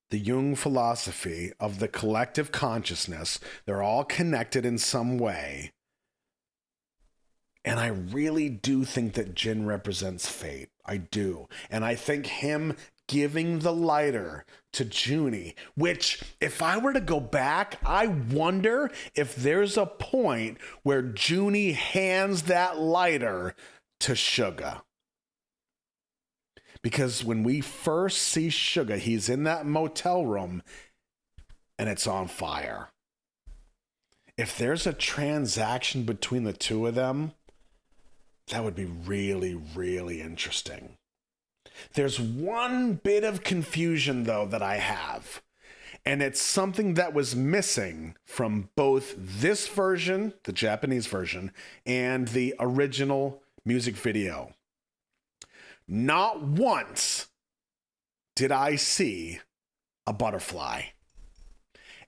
the Jung philosophy of the collective consciousness. They're all connected in some way. And I really do think that Jin represents fate. I do. And I think him giving the lighter to Junie, which if I were to go back, I wonder if there's a point where Junie hands that lighter to Suga. Because when we first see Suga, he's in that motel room and it's on fire. If there's a transaction between the two of them, that would be really, really interesting. There's one bit of confusion, though, that I have. And it's something that was missing from both this version, the Japanese version, and the original music video. Not once did I see a butterfly.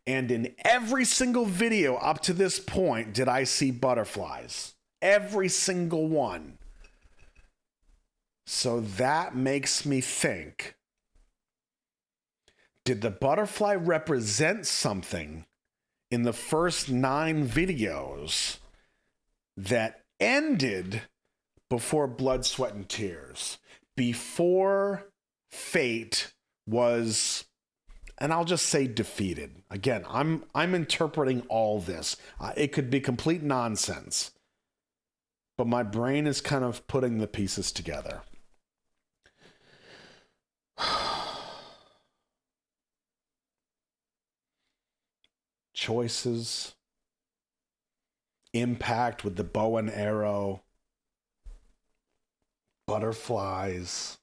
And in every single video up to this point did I see butterflies. Every single one. So that makes me think, did the butterfly represent something in the first 9 videos that ended before Blood, Sweat, and Tears? Before fate was, and I'll just say defeated. Again, I'm interpreting all this. It could be complete nonsense. But my brain is kind of putting the pieces together. Choices, impact with the bow and arrow, butterflies,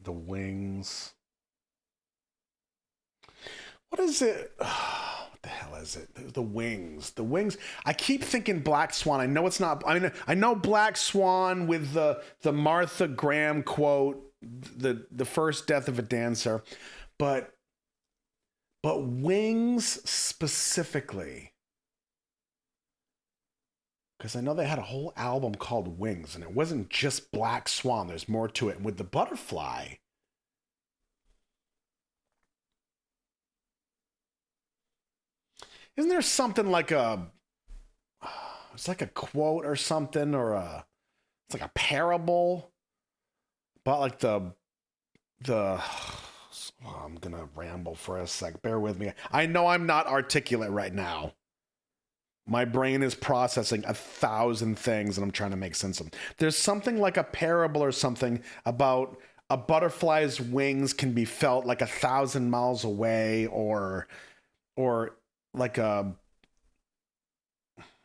the wings. What is it? What the hell is it? The wings. The wings. I keep thinking Black Swan. I know it's not. I mean, I know Black Swan with the Martha Graham quote, the first death of a dancer, but wings specifically, because I know they had a whole album called Wings, and it wasn't just Black Swan. There's more to it. And with the butterfly, isn't there something like it's like a quote or something, or it's like a parable about like oh, I'm gonna ramble for a sec. Bear with me. I know I'm not articulate right now. My brain is processing 1,000 things and I'm trying to make sense of them. There's something like a parable or something about a butterfly's wings can be felt like 1,000 miles away, or like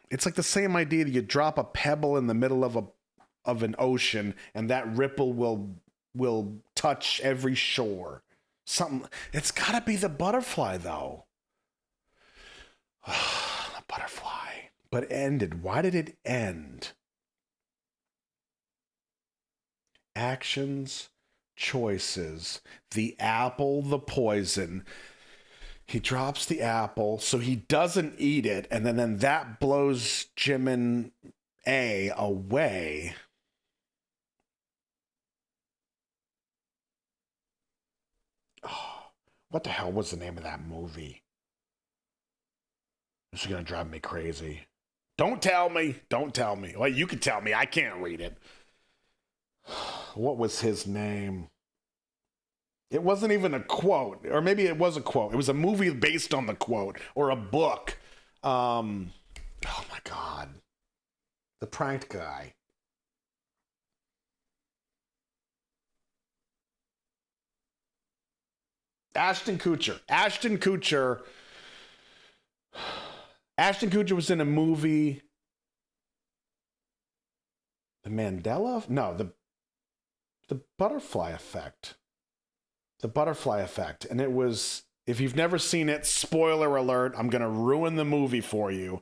it's like the same idea that you drop a pebble in the middle of an ocean and that ripple will touch every shore. Something. It's got to be the butterfly, though. The butterfly. But ended. Why did it end? Actions, choices, the apple, the poison. He drops the apple, so he doesn't eat it, and then that blows Jimin A away. Oh, what the hell was the name of that movie? This is going to drive me crazy. Don't tell me. Don't tell me. Well, you can tell me. I can't read it. What was his name? It wasn't even a quote. Or maybe it was a quote. It was a movie based on the quote. Or a book. Oh my God. The pranked guy. Ashton Kutcher. Ashton Kutcher was in a movie. The Mandela? No, the Butterfly Effect. The Butterfly Effect. And it was, if you've never seen it, spoiler alert, I'm going to ruin the movie for you.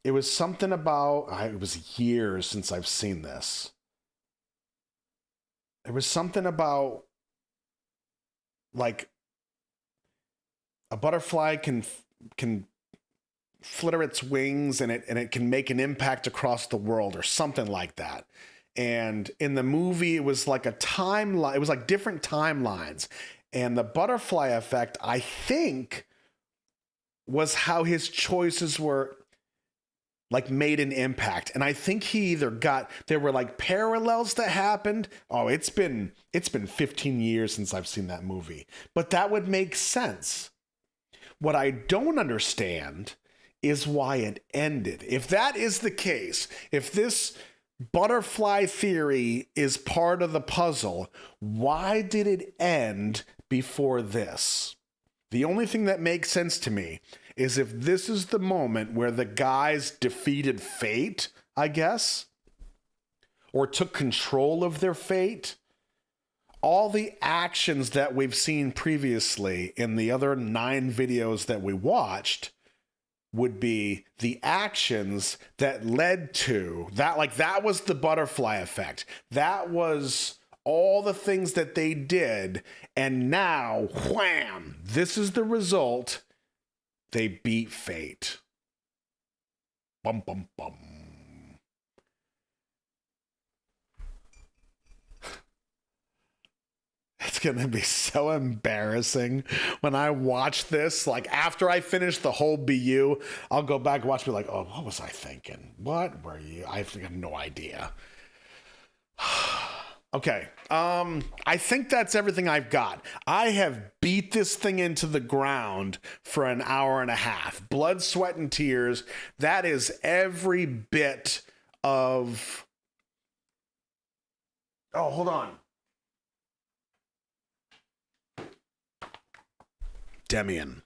It was something about, it was years since I've seen this. There was something about, like, a butterfly can flitter its wings and it can make an impact across the world or something like that. And in the movie, it was like a timeline. It was like different timelines. And the butterfly effect, I think, was how his choices were like made an impact. And I think he either there were like parallels that happened. Oh, it's been 15 years since I've seen that movie, but that would make sense. What I don't understand is why it ended. If that is the case, if this butterfly theory is part of the puzzle, why did it end before this? The only thing that makes sense to me is if this is the moment where the guys defeated fate, I guess, or took control of their fate. All the actions that we've seen previously in the other 9 videos that we watched would be the actions that led to that. Like, that was the butterfly effect. That was all the things that they did. And now, wham, this is the result. They beat fate. Bum, bum, bum. It's going to be so embarrassing when I watch this. Like, after I finish the whole BU, I'll go back and watch me like, oh, what was I thinking? What were you? I have no idea. Okay. I think that's everything I've got. I have beat this thing into the ground for an hour and a half. Blood, sweat, and tears. That is every bit of... Oh, hold on. Demian.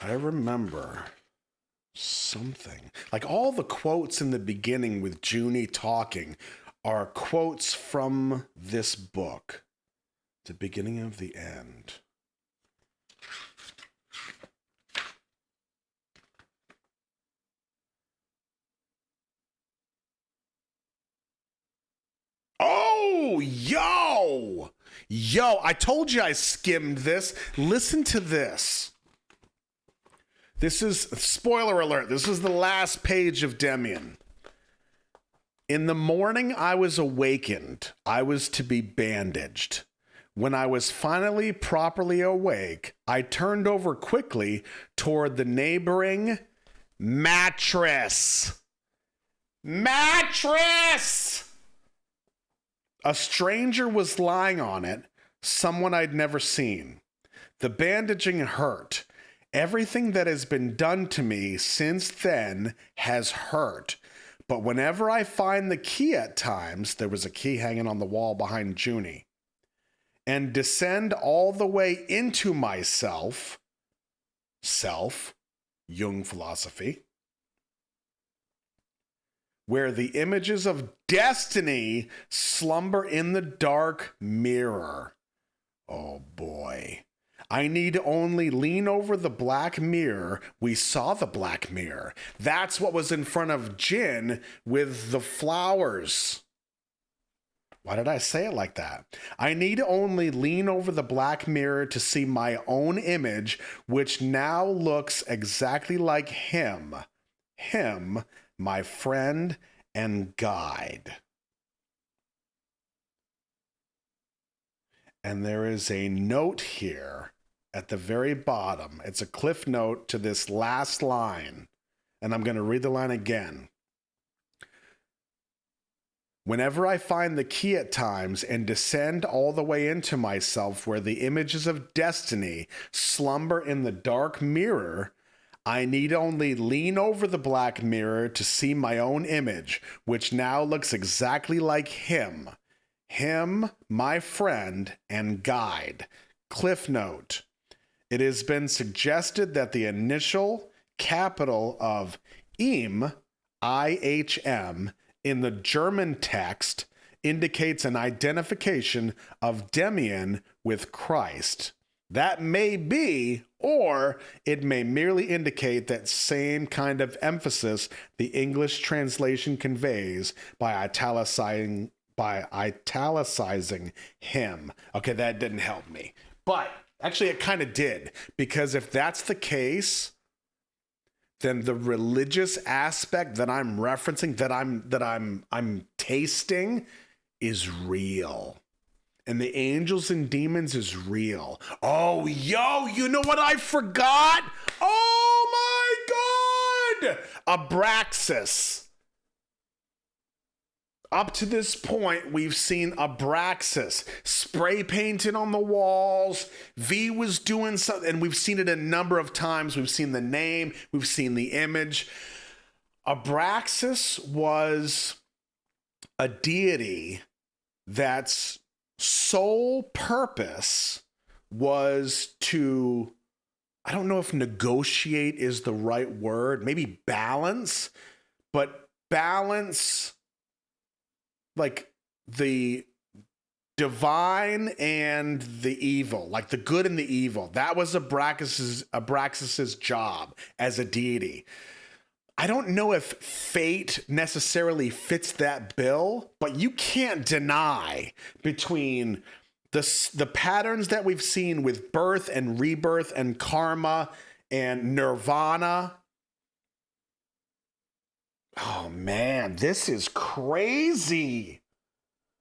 I remember something. Like, all the quotes in the beginning with Junie talking are quotes from this book. The beginning of the end. Oh, yo, I told you I skimmed this. Listen to this. This is, spoiler alert, this is the last page of Demian. In the morning I was awakened. I was to be bandaged. When I was finally properly awake, I turned over quickly toward the neighboring mattress. Mattress! A stranger was lying on it, someone I'd never seen. The bandaging hurt. Everything that has been done to me since then has hurt. But whenever I find the key at times, there was a key hanging on the wall behind Junie, and descend all the way into myself, Jung philosophy, where the images of destiny slumber in the dark mirror. Oh boy. I need only lean over the black mirror. We saw the black mirror. That's what was in front of Jin with the flowers. Why did I say it like that? I need only lean over the black mirror to see my own image, which now looks exactly like him. Him, my friend and guide. And there is a note here at the very bottom. It's a cliff note to this last line. And I'm going to read the line again. Whenever I find the key at times and descend all the way into myself where the images of destiny slumber in the dark mirror, I need only lean over the black mirror to see my own image, which now looks exactly like him. Him, my friend and guide. Cliff note. It has been suggested that the initial capital of Im, I-H-M, in the German text indicates an identification of Demian with Christ. That may be, or it may merely indicate that same kind of emphasis the English translation conveys by italicizing him. Okay, that didn't help me. But actually it kind of did, because if that's the case, then the religious aspect that I'm referencing, that I'm tasting, is real. and the angels and demons is real. Oh, yo, you know what I forgot? Oh my God! Abraxas. Up to this point, we've seen Abraxas spray painted on the walls. V was doing something, and we've seen it a number of times. We've seen the name, we've seen the image. Abraxas was a deity that's sole purpose was to, I don't know if negotiate is the right word, maybe balance, but balance like the divine and the evil, like the good and the evil. That was Abraxas's job as a deity. I don't know if fate necessarily fits that bill, but you can't deny between the patterns that we've seen with birth and rebirth and karma and nirvana. Oh man, this is crazy.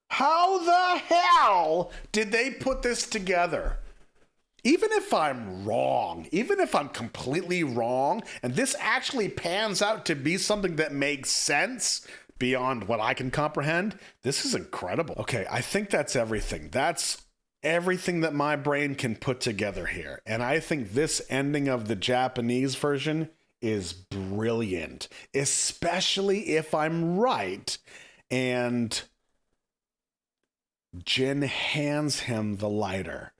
How the hell did they put this together? Even if I'm wrong, even if I'm completely wrong, and this actually pans out to be something that makes sense beyond what I can comprehend, this is incredible. Okay, I think that's everything. That's everything that my brain can put together here. And I think this ending of the Japanese version is brilliant, especially if I'm right. And Jin hands him the lighter.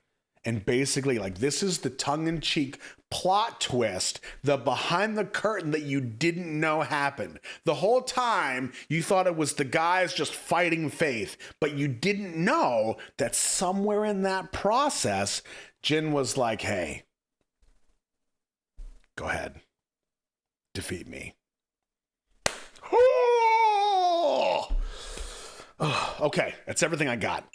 And basically, like, this is the tongue-in-cheek plot twist, the behind the curtain that you didn't know happened. The whole time, you thought it was the guys just fighting faith, but you didn't know that somewhere in that process, Jin was like, hey, go ahead, defeat me. Okay, that's everything I got.